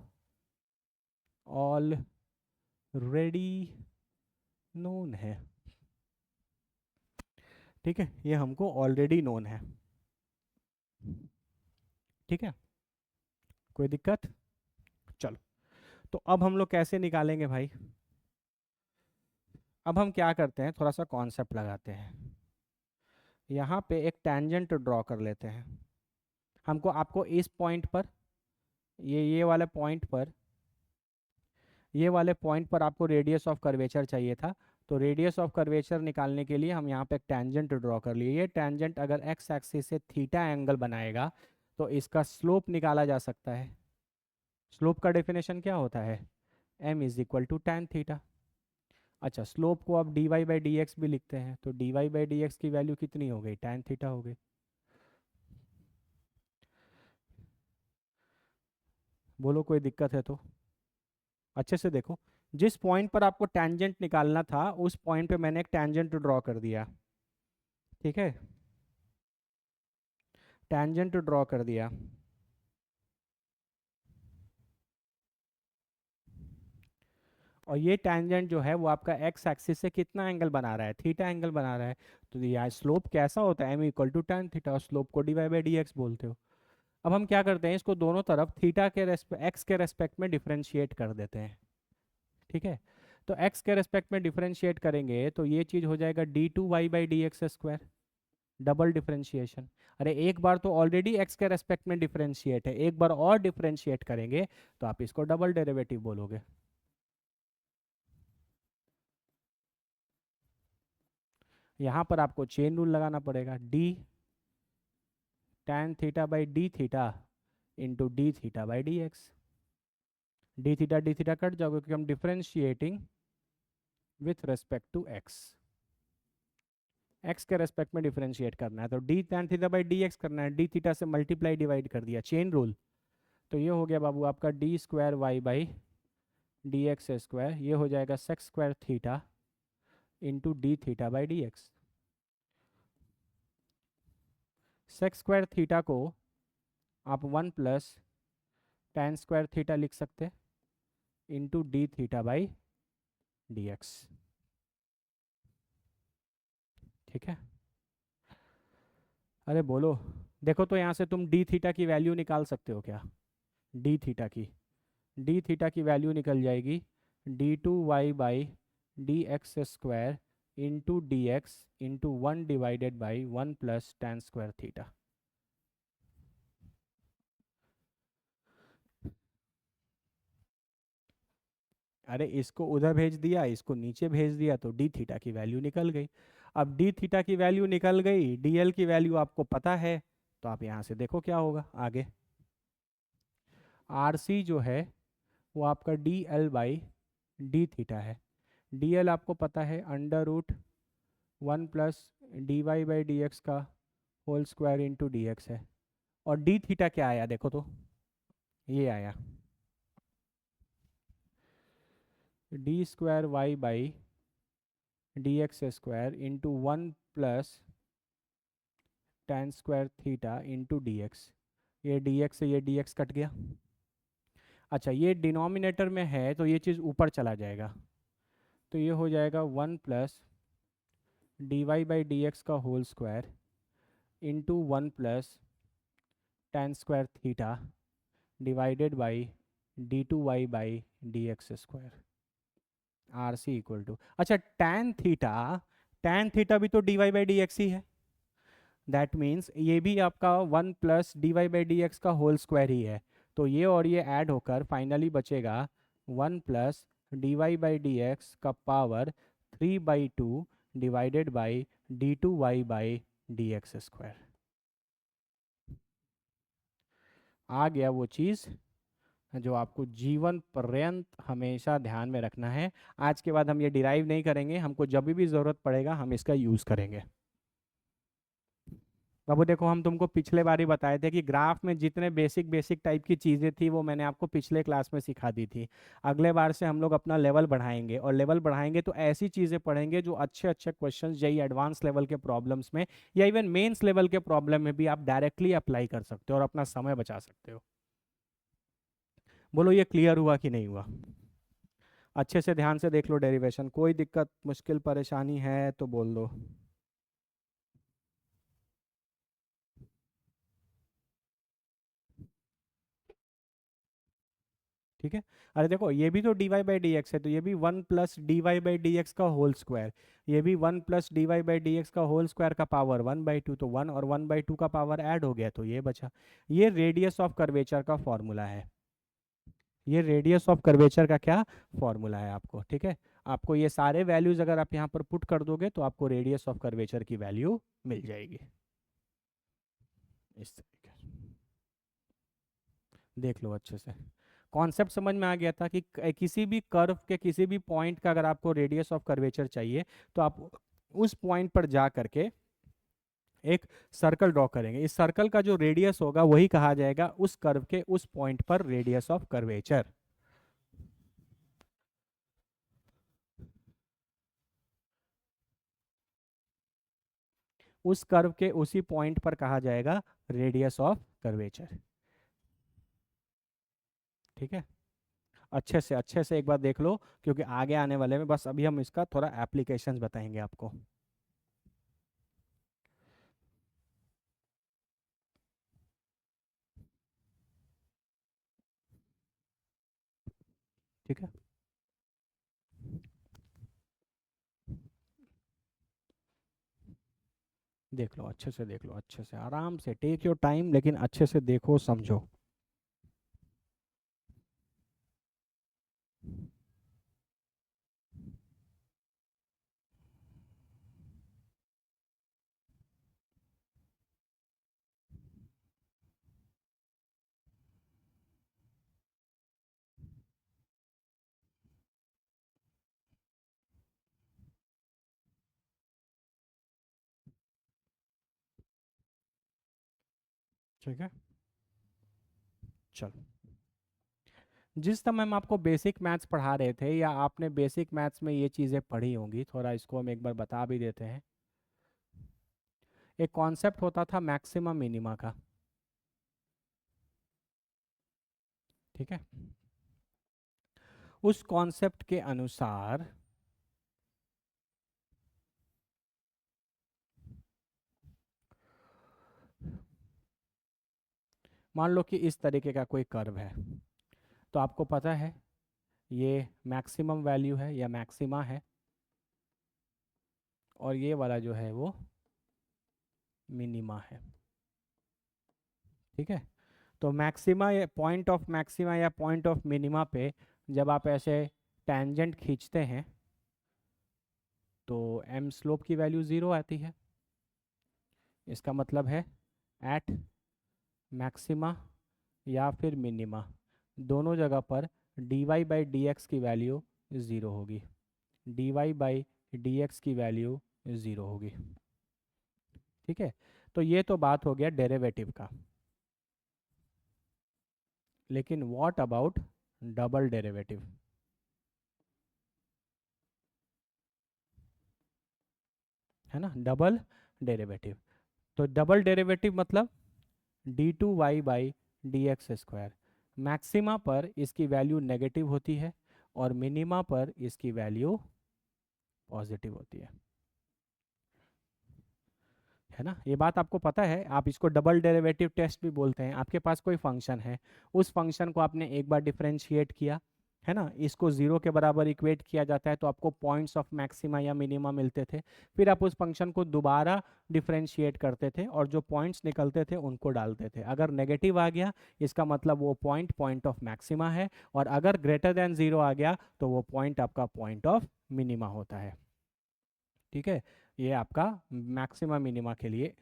ऑलरेडी नोन है। ठीक है, ये हमको ऑलरेडी नोन है। ठीक है, कोई दिक्कत? चलो, तो अब हम लोग कैसे निकालेंगे भाई? अब हम क्या करते हैं, थोड़ा सा कॉन्सेप्ट लगाते हैं। यहाँ पे एक टैंजेंट ड्रॉ कर लेते हैं। हमको, आपको इस पॉइंट पर, ये वाले पॉइंट पर, ये वाले पॉइंट पर आपको रेडियस ऑफ कर्वेचर चाहिए था। तो रेडियस ऑफ कर्वेचर निकालने के लिए हम यहाँ पे एक टैंजेंट ड्रॉ कर लिए। ये टैंजेंट अगर एक्स एक्सिस से थीटा एंगल बनाएगा तो इसका स्लोप निकाला जा सकता है। स्लोप का डेफिनेशन क्या होता है? m is equal to tan theta. अच्छा, स्लोप को आप d Y by D x भी लिखते हैं, तो D Y by D x की वैल्यू कितनी हो गई? टैन थीटा हो गई। बोलो कोई दिक्कत है तो? अच्छे से देखो, जिस पॉइंट पर आपको टैंजेंट निकालना था उस पॉइंट पे मैंने एक टैंजेंट ड्रॉ कर दिया। ठीक है, टैंजेंट ड्रॉ कर दिया। और ये टैंजेंट जो है वो आपका एक्स एक्सिस से कितना एंगल बना रहा है? थीटा एंगल बना रहा है। तो यहाँ स्लोप कैसा होता है? m equal to tan theta, और स्लोप को d Y by D x बोलते हो। अब हम क्या करते हैं, इसको दोनों तरफ थीटा के एक्स के रेस्पेक्ट में डिफ्रेंशिएट कर देते हैं। ठीक है, तो एक्स के रेस्पेक्ट में डिफ्रेंशिएट करेंगे तो ये चीज़ हो जाएगा d two Y by D x square, double differentiation. अरे एक बार तो ऑलरेडी एक्स के रेस्पेक्ट में डिफरेंशिएट है, एक बार और डिफरेंशिएट करेंगे तो आप इसको डबल डेरिवेटिव बोलोगे। यहाँ पर आपको चेन रूल लगाना पड़ेगा, d tan theta by D theta into d theta by D x. D theta cut जाओगे क्योंकि हम differentiating with respect to x, x के रेस्पेक्ट में डिफरेंशिएट करना है, तो d tan theta by D x करना है, डी थीटा से मल्टीप्लाई डिवाइड कर दिया, चेन रूल। तो ये हो गया बाबू आपका d square y by D x square, ये हो जाएगा sec square theta into d theta by D x. Sec square theta को आप 1 प्लस tan स्क्वायर थीटा लिख सकते into d theta by D x. ठीक है, अरे बोलो, देखो तो यहाँ से तुम डी थीटा की वैल्यू निकाल सकते हो क्या? डी थीटा की वैल्यू निकल जाएगी d two Y by D x square into D x into 1 divided by 1 plus tan square theta. अरे इसको उधर भेज दिया, इसको नीचे भेज दिया, तो डी थीटा की वैल्यू निकल गई। अब डी थीटा की वैल्यू निकल गई, डी एल की वैल्यू आपको पता है, तो आप यहाँ से देखो क्या होगा आगे। आर सी जो है वो आपका D L by D theta है। डी एल आपको पता है under root 1 plus D Y by D x का whole square into D x है। और डी थीटा क्या आया देखो तो, ये आया d square y by D x square into 1 plus tan square theta into D x. ये डी एक्स से ये डी एक्स कट गया। अच्छा ये डिनोमिनेटर में है तो ये चीज़ ऊपर चला जाएगा, तो ये हो जाएगा 1 plus D Y by D x का whole square into 1 plus tan square theta divided by D two Y by D x square. R C equal to, अच्छा tan थीटा भी तो D Y by D X ही है, that means ये भी आपका 1 plus D Y by D x का whole square ही है। तो ये और ये ऐड होकर फाइनली बचेगा 1 plus D Y by D x का power 3/2 divided by D two Y by D x square. आ गया वो चीज़ जो आपको जीवन पर्यंत हमेशा ध्यान में रखना है। आज के बाद हम ये डिराइव नहीं करेंगे, हमको जब भी ज़रूरत पड़ेगा हम इसका यूज़ करेंगे। बाबू देखो, हम तुमको पिछले बार ही बताए थे कि ग्राफ में जितने बेसिक बेसिक टाइप की चीज़ें थी वो मैंने आपको पिछले क्लास में सिखा दी थी। अगले बार से हम लोग अपना लेवल बढ़ाएंगे, और लेवल बढ़ाएंगे तो ऐसी चीज़ें पढ़ेंगे जो अच्छे अच्छे क्वेश्चन जेई एडवांस लेवल के प्रॉब्लम्स में या इवन मेंस लेवल के प्रॉब्लम में भी आप डायरेक्टली अप्लाई कर सकते हो और अपना समय बचा सकते हो। बोलो ये क्लियर हुआ कि नहीं हुआ? अच्छे से ध्यान से देख लो डेरिवेशन, कोई दिक्कत मुश्किल परेशानी है तो बोल दो। ठीक है, अरे देखो ये भी तो D Y by D x है, तो ये भी 1 plus D Y by D x का होल स्क्वायर, ये भी 1 plus D Y by D x का होल स्क्वायर का पावर 1/2, तो 1 और 1/2 का पावर ऐड हो गया तो ये बचा। ये रेडियस ऑफ कर्वेचर का फॉर्मूला है, ये रेडियस ऑफ कर्वेचर का क्या फॉर्मूला है आपको। ठीक है, आपको ये सारे वैल्यूज अगर आप यहाँ पर पुट कर दोगे तो आपको रेडियस ऑफ कर्वेचर की वैल्यू मिल जाएगी। इस तरीके से देख लो अच्छे से, कॉन्सेप्ट समझ में आ गया था कि किसी भी कर्व के किसी भी पॉइंट का अगर आपको रेडियस ऑफ कर्वेचर चाहिए तो आप उस पॉइंट पर जा करके एक सर्कल ड्रॉ करेंगे, इस सर्कल का जो रेडियस होगा वही कहा जाएगा उस कर्व के उस पॉइंट पर रेडियस ऑफ कर्वेचर। उस कर्व के उसी पॉइंट पर कहा जाएगा रेडियस ऑफ कर्वेचर। ठीक है, अच्छे से एक बार देख लो, क्योंकि आगे आने वाले में बस अभी हम इसका थोड़ा एप्लीकेशंस बताएंगे आपको। ठीक है, देख लो अच्छे से, देख लो अच्छे से, आराम से, टेक योर टाइम, लेकिन अच्छे से देखो समझो। ठीक है, चलो। जिस समय हम आपको बेसिक मैथ्स पढ़ा रहे थे या आपने बेसिक मैथ्स में ये चीज़ें पढ़ी होंगी, थोड़ा इसको हम एक बार बता भी देते हैं। एक कॉन्सेप्ट होता था मैक्सिमा मिनिमा का, ठीक है। उस कॉन्सेप्ट के अनुसार मान लो कि इस तरीके का कोई कर्व है, तो आपको पता है ये मैक्सिमम वैल्यू है या मैक्सिमा है, और ये वाला जो है वो मिनिमा है, ठीक है। तो मैक्सिमा या पॉइंट ऑफ मैक्सिमा या पॉइंट ऑफ मिनिमा पे जब आप ऐसे टेंजेंट खींचते हैं तो एम स्लोप की वैल्यू ज़ीरो आती है। इसका मतलब है एट मैक्सिमा या फिर मिनिमा दोनों जगह पर d Y by D x की वैल्यू ज़ीरो होगी, d Y by D x की वैल्यू ज़ीरो होगी, ठीक है। तो ये तो बात हो गया डेरिवेटिव का, लेकिन व्हाट अबाउट डबल डेरिवेटिव, है ना, डबल डेरिवेटिव। तो डबल डेरिवेटिव मतलब d two Y by D x square, maxima पर इसकी वैल्यू नेगेटिव होती है और मिनिमा पर इसकी वैल्यू पॉजिटिव होती है ना। ये बात आपको पता है, आप इसको डबल डेरिवेटिव टेस्ट भी बोलते हैं। आपके पास कोई फंक्शन है, उस फंक्शन को आपने एक बार डिफरेंशिएट किया, है ना, इसको ज़ीरो के बराबर इक्वेट किया जाता है तो आपको पॉइंट्स ऑफ मैक्सिमा या मिनिमा मिलते थे। फिर आप उस फंक्शन को दोबारा डिफरेंशिएट करते थे और जो पॉइंट्स निकलते थे उनको डालते थे। अगर नेगेटिव आ गया इसका मतलब वो पॉइंट पॉइंट ऑफ मैक्सिमा है, और अगर ग्रेटर देन ज़ीरो आ गया तो वो पॉइंट आपका पॉइंट ऑफ मिनिमा होता है, ठीक है। ये आपका मैक्सिमा मिनिमा के लिए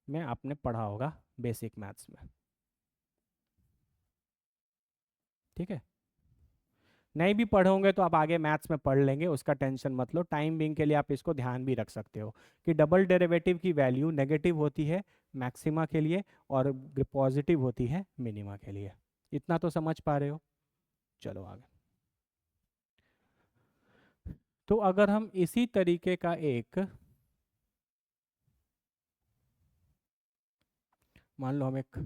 में आपने पढ़ा होगा बेसिक मैथ्स में, ठीक है। नहीं भी पढ़े होंगे तो आप आगे मैथ्स में पढ़ लेंगे, उसका टेंशन मत लो। टाइम बिंग के लिए आप इसको ध्यान भी रख सकते हो कि डबल डेरिवेटिव की वैल्यू नेगेटिव होती है मैक्सिमा के लिए और पॉजिटिव होती है मिनिमा के लिए। इतना तो समझ पा रहे हो, चलो आगे। तो अगर हम इसी तरीके का एक, मान लो हम एक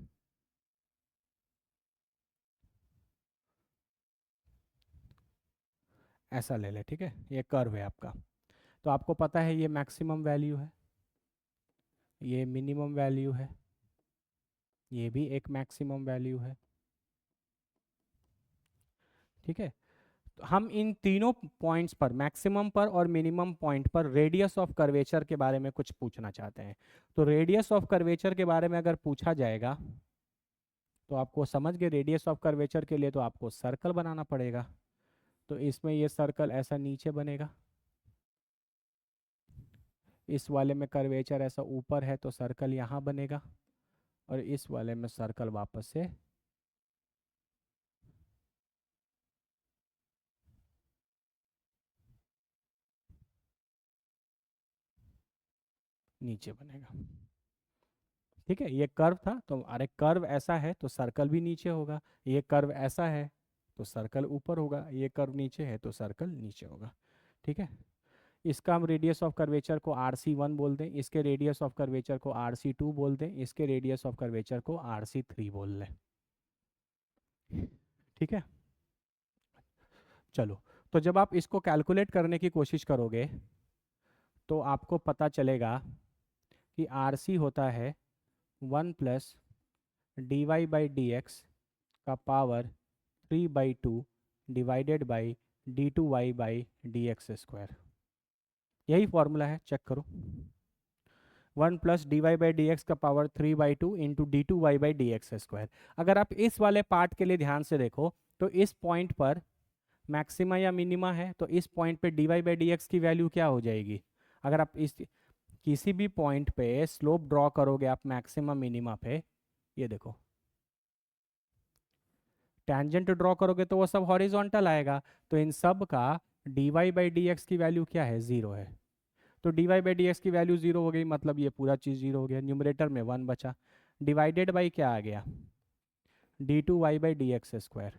ऐसा ले लें, ठीक है, ये कर्व है आपका। तो आपको पता है ये मैक्सिमम वैल्यू है, ये मिनिमम वैल्यू है, ये भी एक मैक्सिमम वैल्यू है, ठीक है। तो हम इन तीनों पॉइंट्स पर, मैक्सिमम पर और मिनिमम पॉइंट पर, रेडियस ऑफ कर्वेचर के बारे में कुछ पूछना चाहते हैं। तो रेडियस ऑफ कर्वेचर के बारे में अगर पूछा जाएगा तो आपको समझ गए, रेडियस ऑफ कर्वेचर के लिए तो आपको सर्कल बनाना पड़ेगा। तो इसमें ये सर्कल ऐसा नीचे बनेगा, इस वाले में कर्वेचर ऐसा ऊपर है तो सर्कल यहाँ बनेगा, और इस वाले में सर्कल वापस से नीचे बनेगा, ठीक है। ये कर्व था तो अरे कर्व ऐसा है तो सर्कल भी नीचे होगा, ये कर्व ऐसा है तो सर्कल ऊपर होगा, ये कर्व नीचे है तो सर्कल नीचे होगा, ठीक है। इसका हम रेडियस ऑफ कर्वेचर को RC1 बोल दें, इसके रेडियस ऑफ कर्वेचर को RC2 बोल दें, इसके रेडियस ऑफ कर्वेचर को RC3 बोल लें, ठीक है। चलो, तो जब आप इसको कैलकुलेट करने की कोशिश करोगे तो आपको पता चलेगा कि RC होता है 1 + dy/dx का पावर 3/2 डिवाइडेड बाई d2y/dx²। यही फॉर्मूला है, चेक करो। 1 + dy/dx का पावर 3/2 इंटू d2y/dx²। अगर आप इस वाले पार्ट के लिए ध्यान से देखो तो इस पॉइंट पर मैक्सिमा या मिनिमा है, तो इस पॉइंट पे dy/dx की वैल्यू क्या हो जाएगी। अगर आप इस किसी भी पॉइंट पे स्लोप ड्रॉ करोगे आप मैक्सिमा मिनिमा पे, ये देखो टेंजेंट ड्रॉ करोगे तो वो सब हॉरिजॉन्टल आएगा, तो इन सब का dy/dx की वैल्यू क्या है, ज़ीरो है। तो dy/dx की वैल्यू ज़ीरो हो गई, मतलब ये पूरा चीज़ ज़ीरो हो गया, न्यूमरेटर में 1 बचा। डिवाइडेड बाई क्या आ गया, d2y/dx²।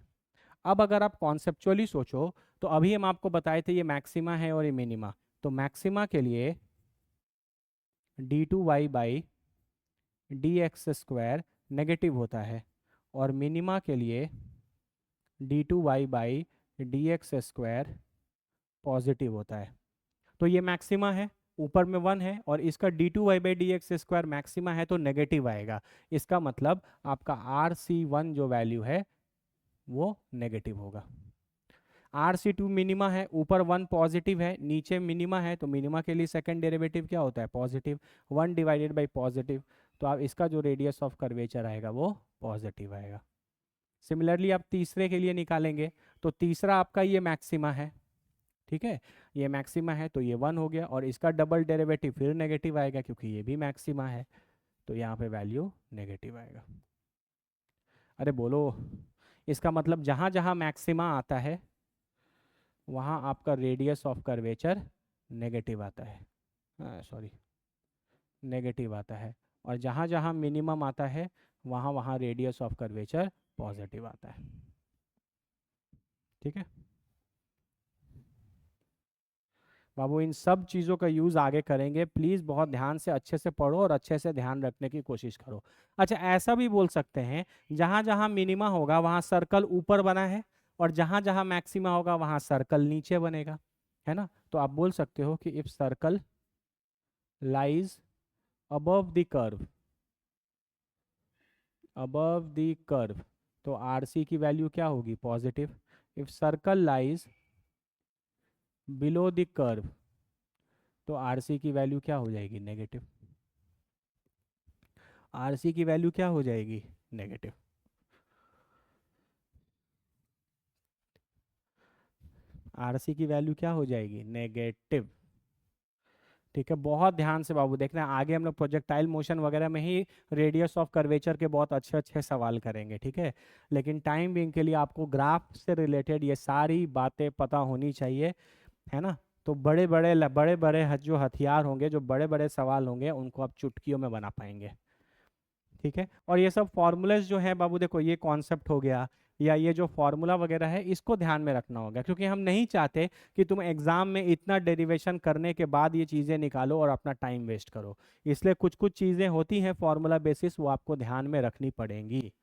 अब अगर आप कॉन्सेप्चुअली सोचो तो अभी हम आपको बताए थे ये मैक्सिमा है और ये मिनिमा, तो मैक्सिमा के लिए d2y/dx² नेगेटिव होता है और मिनिमा के लिए d2y/dx² पॉजिटिव होता है। तो ये मैक्सिमा है, ऊपर में 1 है, और इसका d2y/dx² मैक्सिमा है तो नेगेटिव आएगा। इसका मतलब आपका RC1 जो वैल्यू है वो नेगेटिव होगा। RC2 मिनिमा है, ऊपर 1 पॉजिटिव है, नीचे मिनिमा है, तो मिनिमा के लिए सेकंड डेरिवेटिव क्या होता है, पॉजिटिव, 1 डिवाइडेड बाई पॉजिटिव, तो आप इसका जो रेडियस ऑफ कर्वेचर आएगा वो पॉजिटिव आएगा। सिमिलरली आप तीसरे के लिए निकालेंगे तो तीसरा आपका ये मैक्सिमा है, ठीक है, ये मैक्सिमा है तो ये 1 हो गया, और इसका डबल डेरिवेटिव फिर नेगेटिव आएगा क्योंकि ये भी मैक्सिमा है, तो यहाँ पे वैल्यू नेगेटिव आएगा। अरे बोलो, इसका मतलब जहाँ जहाँ मैक्सिमा आता है वहाँ आपका रेडियस ऑफ कर्वेचर नेगेटिव आता है, सॉरी नेगेटिव आता है, और जहाँ जहाँ मिनिमम आता है वहाँ वहाँ रेडियस ऑफ कर्वेचर पॉजिटिव आता है। ठीक है बाबू, इन सब चीज़ों का यूज़ आगे करेंगे, प्लीज़ बहुत ध्यान से अच्छे से पढ़ो और अच्छे से ध्यान रखने की कोशिश करो। अच्छा, ऐसा भी बोल सकते हैं जहाँ जहाँ मिनिमा होगा वहाँ सर्कल ऊपर बना है, और जहाँ जहाँ मैक्सिमा होगा वहाँ सर्कल नीचे बनेगा, है ना। तो आप बोल सकते हो कि if circle lies above the curve, above the curve, तो RC की वैल्यू क्या होगी, positive. If circle lies below the curve, तो RC की वैल्यू क्या हो जाएगी, नेगेटिव। RC की वैल्यू क्या हो जाएगी, नेगेटिव। RC की वैल्यू क्या हो जाएगी, नेगेटिव। ठीक है, बहुत ध्यान से बाबू देखना, आगे हम लोग प्रोजेक्टाइल मोशन वगैरह में ही रेडियस ऑफ कर्वेचर के बहुत अच्छे अच्छे सवाल करेंगे, ठीक है। लेकिन टाइम बिंग के लिए आपको ग्राफ से रिलेटेड ये सारी बातें पता होनी चाहिए, है ना। तो बड़े बड़े जो हथियार होंगे, जो बड़े बड़े सवाल होंगे, उनको आप चुटकियों में बना पाएंगे। ठीक है, और ये सब फॉर्मूलाज जो है बाबू, देखो ये कॉन्सेप्ट हो गया, या ये जो फॉर्मूला वगैरह है इसको ध्यान में रखना होगा, क्योंकि हम नहीं चाहते कि तुम एग्जाम में इतना डेरिवेशन करने के बाद ये चीज़ें निकालो और अपना टाइम वेस्ट करो। इसलिए कुछ कुछ चीज़ें होती हैं फॉर्मूला बेसिस, वो आपको ध्यान में रखनी पड़ेंगी।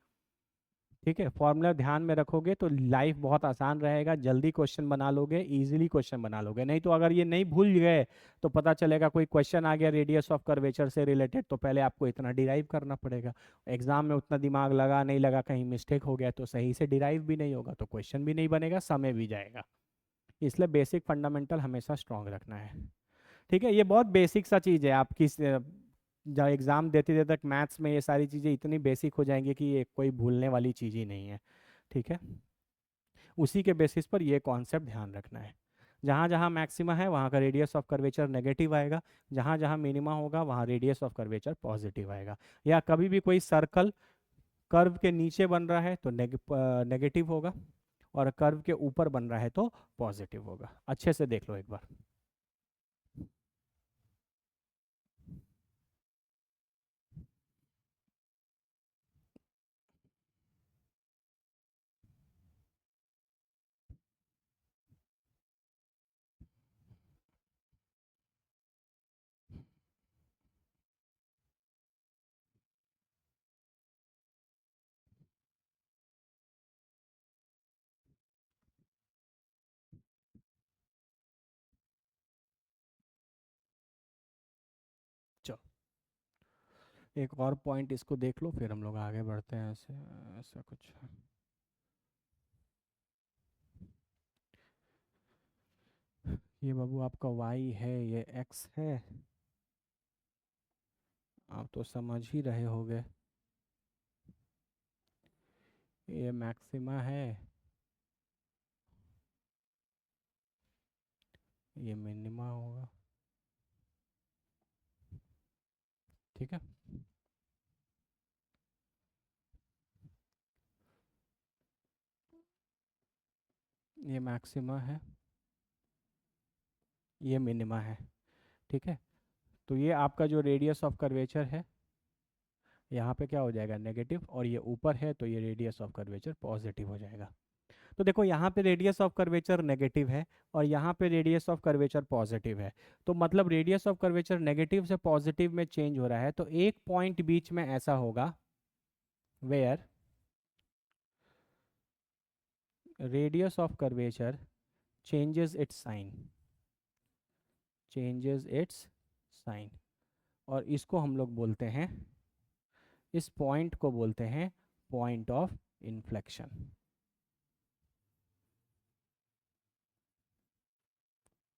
ठीक है, फॉर्मूला ध्यान में रखोगे तो लाइफ बहुत आसान रहेगा, जल्दी क्वेश्चन बना लोगे, इजीली क्वेश्चन बना लोगे। नहीं तो अगर ये नहीं भूल गए तो पता चलेगा कोई क्वेश्चन आ गया रेडियस ऑफ कर्वेचर से रिलेटेड, तो पहले आपको इतना डिराइव करना पड़ेगा, एग्जाम में उतना दिमाग लगा नहीं लगा, कहीं मिस्टेक हो गया तो सही से डिराइव भी नहीं होगा, तो क्वेश्चन भी नहीं बनेगा, समय भी जाएगा। इसलिए बेसिक फंडामेंटल हमेशा स्ट्रांग रखना है। ठीक है, ये बहुत बेसिक सा चीज़ है, आपकी जब एग्ज़ाम देते देते तक मैथ्स में ये सारी चीज़ें इतनी बेसिक हो जाएंगी कि ये कोई भूलने वाली चीज़ ही नहीं है। ठीक है, उसी के बेसिस पर ये कॉन्सेप्ट ध्यान रखना है। जहाँ जहाँ मैक्सिमा है वहाँ का रेडियस ऑफ कर्वेचर नेगेटिव आएगा, जहाँ जहाँ मिनिमा होगा वहाँ रेडियस ऑफ कर्वेचर पॉजिटिव आएगा। या कभी भी कोई सर्कल कर्व के नीचे बन रहा है तो नेगेटिव होगा, और कर्व के ऊपर बन रहा है तो पॉजिटिव होगा। अच्छे से देख लो एक बार। चलो एक और पॉइंट इसको देख लो, फिर हम लोग आगे बढ़ते हैं। ऐसे ऐसा कुछ ये बाबू आपका y है, ये x है, आप तो समझ ही रहे होगे। ये मैक्सिमा है, ये मिनिमा होगा। ठीक है, ये मैक्सिमा है, ये मिनिमा है। ठीक है, तो ये आपका जो रेडियस ऑफ कर्वेचर है यहाँ पे क्या हो जाएगा नेगेटिव, और ये ऊपर है तो ये रेडियस ऑफ कर्वेचर पॉजिटिव हो जाएगा। तो देखो यहाँ पे रेडियस ऑफ कर्वेचर नेगेटिव है और यहाँ पे रेडियस ऑफ कर्वेचर पॉजिटिव है, तो मतलब रेडियस ऑफ कर्वेचर नेगेटिव से पॉजिटिव में चेंज हो रहा है। तो एक पॉइंट बीच में ऐसा होगा where radius of curvature changes its sign, changes its sign, और इसको हम लोग बोलते हैं, इस पॉइंट को बोलते हैं पॉइंट ऑफ इन्फ्लेक्शन।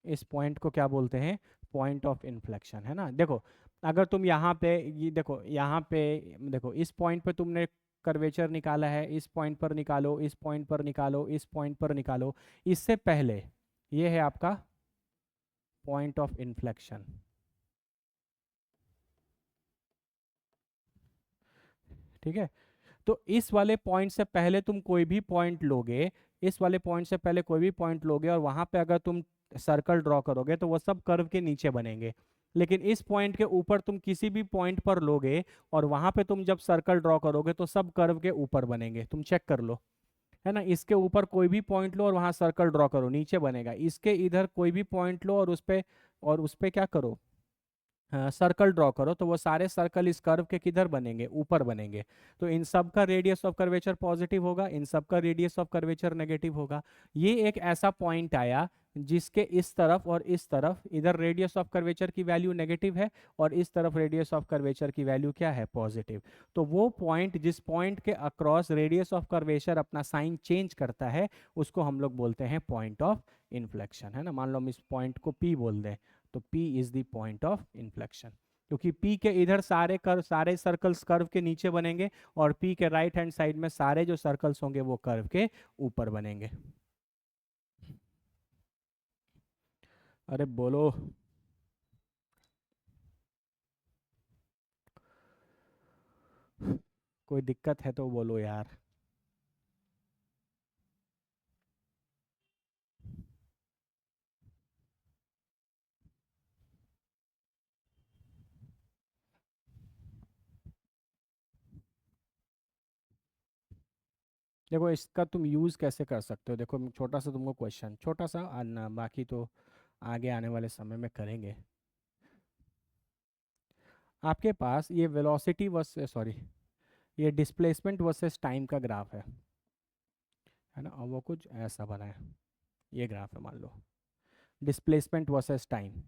इस पॉइंट को क्या बोलते हैं? पॉइंट ऑफ इन्फ्लेक्शन, है ना। देखो अगर तुम यहाँ पे ये देखो, यहाँ पे देखो, इस पॉइंट पे तुमने कर्वेचर निकाला है, इस पॉइंट पर निकालो, इस पॉइंट पर निकालो, इस पॉइंट पर निकालो, इससे पहले ये है आपका पॉइंट ऑफ इन्फ्लेक्शन। ठीक है, तो इस वाले पॉइंट से पहले तुम कोई भी पॉइंट लोगे, इस वाले पॉइंट से पहले कोई भी पॉइंट लोगे और वहां पे अगर तुम सर्कल ड्रॉ करोगे तो वो सब कर्व के नीचे बनेंगे। लेकिन इस पॉइंट के ऊपर तुम किसी भी पॉइंट पर लोगे और वहां पे तुम जब सर्कल ड्रॉ करोगे तो सब कर्व के ऊपर बनेंगे। तुम चेक कर लो, है ना। इसके ऊपर कोई भी पॉइंट लो और वहां सर्कल ड्रॉ करो, नीचे बनेगा। इसके इधर कोई भी पॉइंट लो और उस पे क्या करो, सर्कल ड्रॉ करो, तो वो सारे सर्कल इस कर्व के किधर बनेंगे? ऊपर बनेंगे। तो इन सब का रेडियस ऑफ कर्वेचर पॉजिटिव होगा, इन सब का रेडियस ऑफ कर्वेचर नेगेटिव होगा। ये एक ऐसा पॉइंट आया जिसके इस तरफ और इस तरफ इधर रेडियस ऑफ कर्वेचर की वैल्यू नेगेटिव है और इस तरफ रेडियस ऑफ कर्वेचर की वैल्यू क्या है? पॉजिटिव। तो वो पॉइंट जिस पॉइंट के अक्रॉस रेडियस ऑफ कर्वेचर अपना साइन चेंज करता है उसको हम लोग बोलते हैं पॉइंट ऑफ इन्फ्लेक्शन, है ना। मान लो हम इस पॉइंट को P बोल दें, तो P is the point of inflection, क्योंकि P के इधर सारे कर्व, सारे सर्कल्स कर्व के नीचे बनेंगे और P के राइट हैंड साइड में सारे जो सर्कल्स होंगे वो कर्व के ऊपर बनेंगे। अरे बोलो, कोई दिक्कत है तो बोलो यार। देखो इसका तुम यूज़ कैसे कर सकते हो, देखो छोटा सा तुमको क्वेश्चन, छोटा सा आना, बाकी तो आगे आने वाले समय में करेंगे। आपके पास ये वेलोसिटी वर्सेस, सॉरी, ये डिस्प्लेसमेंट वर्सेस टाइम का ग्राफ है ना, और वो कुछ ऐसा बना है, ये ग्राफ है मान लो, डिस्प्लेसमेंट वर्सेस टाइम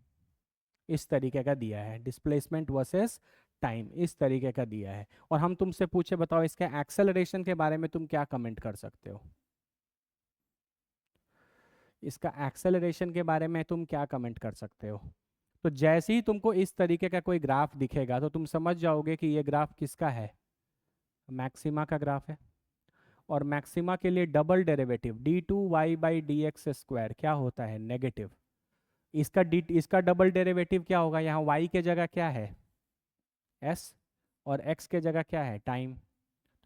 इस तरीके का दिया है, डिस्प्लेसमेंट वर्सेस टाइम इस तरीके का दिया है, और हम तुमसे पूछे बताओ इसके एक्सेलरेशन के बारे में तुम क्या कमेंट कर सकते हो? इसका एक्सेलरेशन के बारे में तुम क्या कमेंट कर सकते हो? तो जैसे ही तुमको इस तरीके का कोई ग्राफ दिखेगा तो तुम समझ जाओगे कि ये ग्राफ किसका है? मैक्सिमा का ग्राफ है। और मैक्सिमा के लिए डबल डेरिवेटिव d2y/dx² क्या होता है? नेगेटिव। इसका डबल डेरिवेटिव क्या होगा? यहाँ y के जगह क्या है? s, और x के जगह क्या है? टाइम।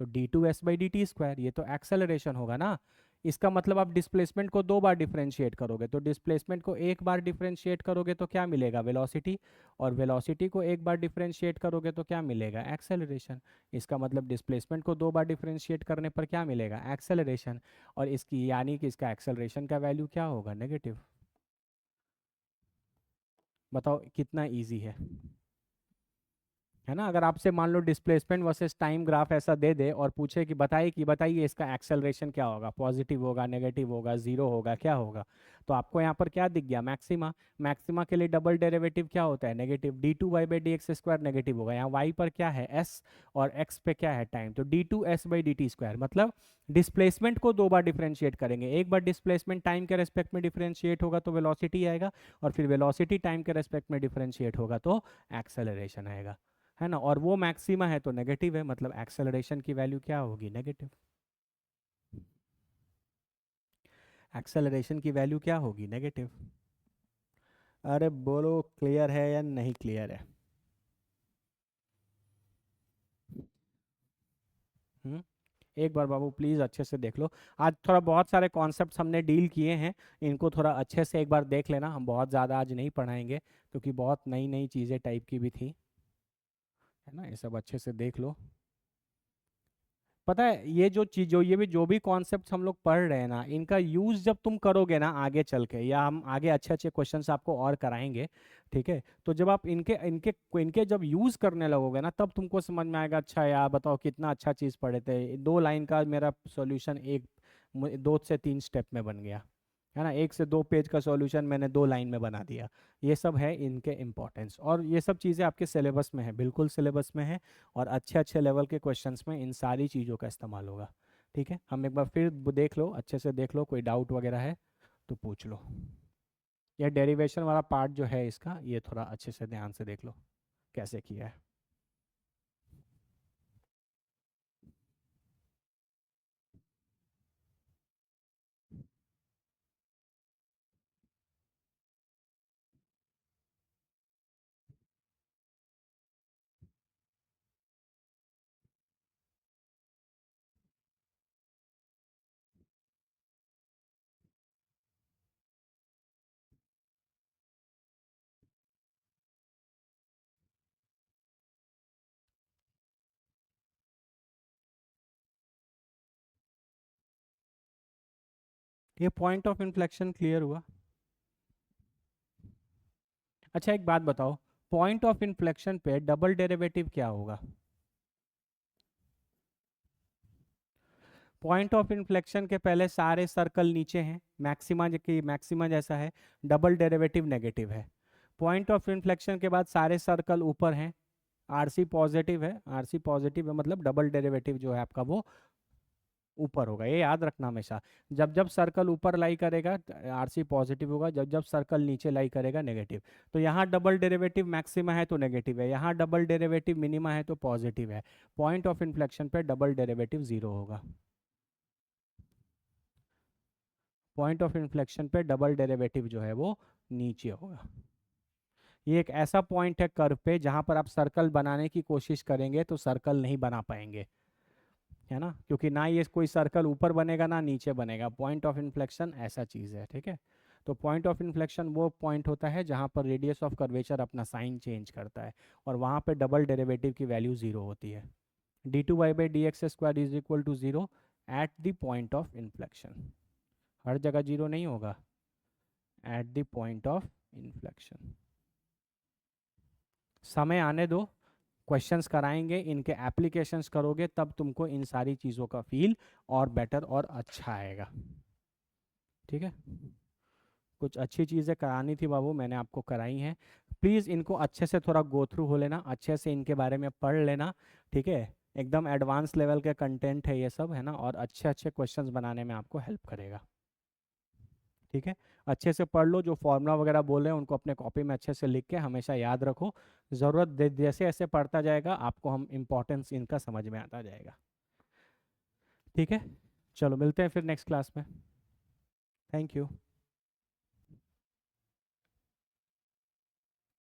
तो d2s/dt², ये तो एक्सेलरेशन होगा ना। इसका मतलब आप डिस्प्लेसमेंट को दो बार डिफरेंशिएट करोगे, तो डिस्प्लेसमेंट को एक बार डिफरेंशिएट करोगे तो क्या मिलेगा? वेलोसिटी। और वेलोसिटी को एक बार डिफरेंशिएट करोगे तो क्या मिलेगा? एक्सेलरेशन। इसका मतलब डिस्प्लेसमेंट को दो बार डिफरेंशिएट करने पर क्या मिलेगा? एक्सेलरेशन। और इसकी यानी कि इसका एक्सेलरेशन का वैल्यू क्या होगा? नेगेटिव। बताओ कितना ईजी है ना। अगर आपसे मान लो डिस्प्लेसमेंट वर्सेस टाइम ग्राफ ऐसा दे दे और पूछे कि बताइए इसका एक्सेलरेशन क्या होगा? पॉजिटिव होगा, नेगेटिव होगा, जीरो होगा, क्या होगा? तो आपको यहाँ पर क्या दिख गया? मैक्सिमा। मैक्सिमा के लिए डबल डेरिवेटिव क्या होता है? नेगेटिव। d2y/dx² नेगेटिव होगा। यहाँ y पर क्या है? s, और x पे क्या है? टाइम। तो d2s/dt², मतलब डिस्प्लेसमेंट को दो बार डिफरेंशिएट करेंगे, एक बार डिस्प्लेसमेंट टाइम के रेस्पेक्ट में डिफरेंशिएट होगा तो वेलोसिटी आएगा, और फिर वेलोसिटी टाइम के रेस्पेक्ट में डिफरेंशिएट होगा तो एक्सेलरेशन आएगा, है ना। और वो मैक्सिमा है तो नेगेटिव है, मतलब एक्सेलरेशन की वैल्यू क्या होगी? नेगेटिव। एक्सेलरेशन की वैल्यू क्या होगी? नेगेटिव। अरे बोलो क्लियर है या नहीं क्लियर है? हम्म एक बार बाबू प्लीज़ अच्छे से देख लो। आज थोड़ा बहुत सारे कॉन्सेप्ट्स हमने डील किए हैं, इनको थोड़ा अच्छे से एक बार देख लेना। हम बहुत ज़्यादा आज नहीं पढ़ाएंगे क्योंकि बहुत नई नई चीज़ें टाइप की भी थी। है ना, ये सब अच्छे से देख लो। पता है ये जो चीज जो भी कॉन्सेप्ट हम लोग पढ़ रहे हैं ना, इनका यूज जब तुम करोगे ना आगे चल के, या हम आगे अच्छे अच्छे क्वेश्चंस आपको और कराएंगे, ठीक है, तो जब आप इनके इनके इनके जब यूज करने लगोगे ना, तब तुमको समझ में आएगा, अच्छा यार बताओ कितना अच्छा चीज पढ़े थे, 2 लाइन का मेरा सॉल्यूशन 2 से 3 स्टेप में बन गया, है ना, 1 से 2 पेज का सॉल्यूशन मैंने 2 लाइन में बना दिया। ये सब है इनके इम्पोर्टेंस, और ये सब चीज़ें आपके सिलेबस में है, बिल्कुल सिलेबस में है, और अच्छे अच्छे लेवल के क्वेश्चंस में इन सारी चीज़ों का इस्तेमाल होगा। ठीक है, हम एक बार फिर देख लो, अच्छे से देख लो, कोई डाउट वगैरह है तो पूछ लो। यह डेरिवेशन वाला पार्ट जो है इसका, ये थोड़ा अच्छे से ध्यान से देख लो कैसे किया है। ये पॉइंट ऑफ इन्फ्लेक्शन क्लियर हुआ? अच्छा एक बात बताओ, पॉइंट ऑफ इन्फ्लेक्शन पे डबल डेरिवेटिव क्या होगा? पॉइंट ऑफ इन्फ्लेक्शन के पहले सारे सर्कल नीचे हैं, मैक्सिमा की मैक्सिमा जैसा है, डबल डेरिवेटिव नेगेटिव है। पॉइंट ऑफ इन्फ्लेक्शन के बाद सारे सर्कल ऊपर हैं, आरसी पॉजिटिव है, आरसी पॉजिटिव है, मतलब डबल डेरिवेटिव जो है आपका वो ऊपर होगा, ये याद रखना हमेशा। जब जब सर्कल ऊपर लाई करेगा आरसी पॉजिटिव होगा, जब जब सर्कल नीचे लाई करेगा नेगेटिव। तो यहाँ डबल डेरिवेटिव मैक्सिमा है तो नेगेटिव है, यहाँ डबल डेरिवेटिव मिनिमा है तो पॉजिटिव है। पॉइंट ऑफ इन्फ्लेक्शन पे डबल डेरिवेटिव जीरो होगा। पॉइंट ऑफ इन्फ्लेक्शन पे डबल डेरिवेटिव जो है वो नीचे होगा। ये एक ऐसा पॉइंट है कर्व पे जहां पर आप सर्कल बनाने की कोशिश करेंगे तो सर्कल नहीं बना पाएंगे, है ना, क्योंकि ना ये कोई सर्कल ऊपर बनेगा ना नीचे बनेगा। पॉइंट ऑफ इन्फ्लेक्शन ऐसा चीज़ है, ठीक है। तो पॉइंट ऑफ इन्फ्लेक्शन वो पॉइंट होता है जहां पर रेडियस ऑफ कर्वेचर अपना साइन चेंज करता है, और वहां पे डबल डेरिवेटिव की वैल्यू जीरो होती है। d2y/dx² is equal to zero at the point of inflection. हर जगह जीरो नहीं होगा, at the point of inflection. समय आने दो, क्वेश्चंस कराएंगे, इनके एप्लीकेशंस करोगे तब तुमको इन सारी चीज़ों का फील और बेटर और अच्छा आएगा। ठीक है, कुछ अच्छी चीज़ें करानी थी बाबू, मैंने आपको कराई हैं। प्लीज़ इनको अच्छे से थोड़ा गो थ्रू हो लेना, अच्छे से इनके बारे में पढ़ लेना, ठीक है। एकदम एडवांस लेवल के कंटेंट है ये सब, है ना, और अच्छे अच्छे क्वेश्चंस बनाने में आपको हेल्प करेगा। ठीक है, अच्छे से पढ़ लो, जो फॉर्मूला वगैरह बोल रहे हैं उनको अपने कॉपी में अच्छे से लिख के हमेशा याद रखो। ज़रूरत जैसे जैसे पढ़ता जाएगा आपको हम इम्पोर्टेंस इनका समझ में आता जाएगा। ठीक है, चलो मिलते हैं फिर नेक्स्ट क्लास में। Thank you.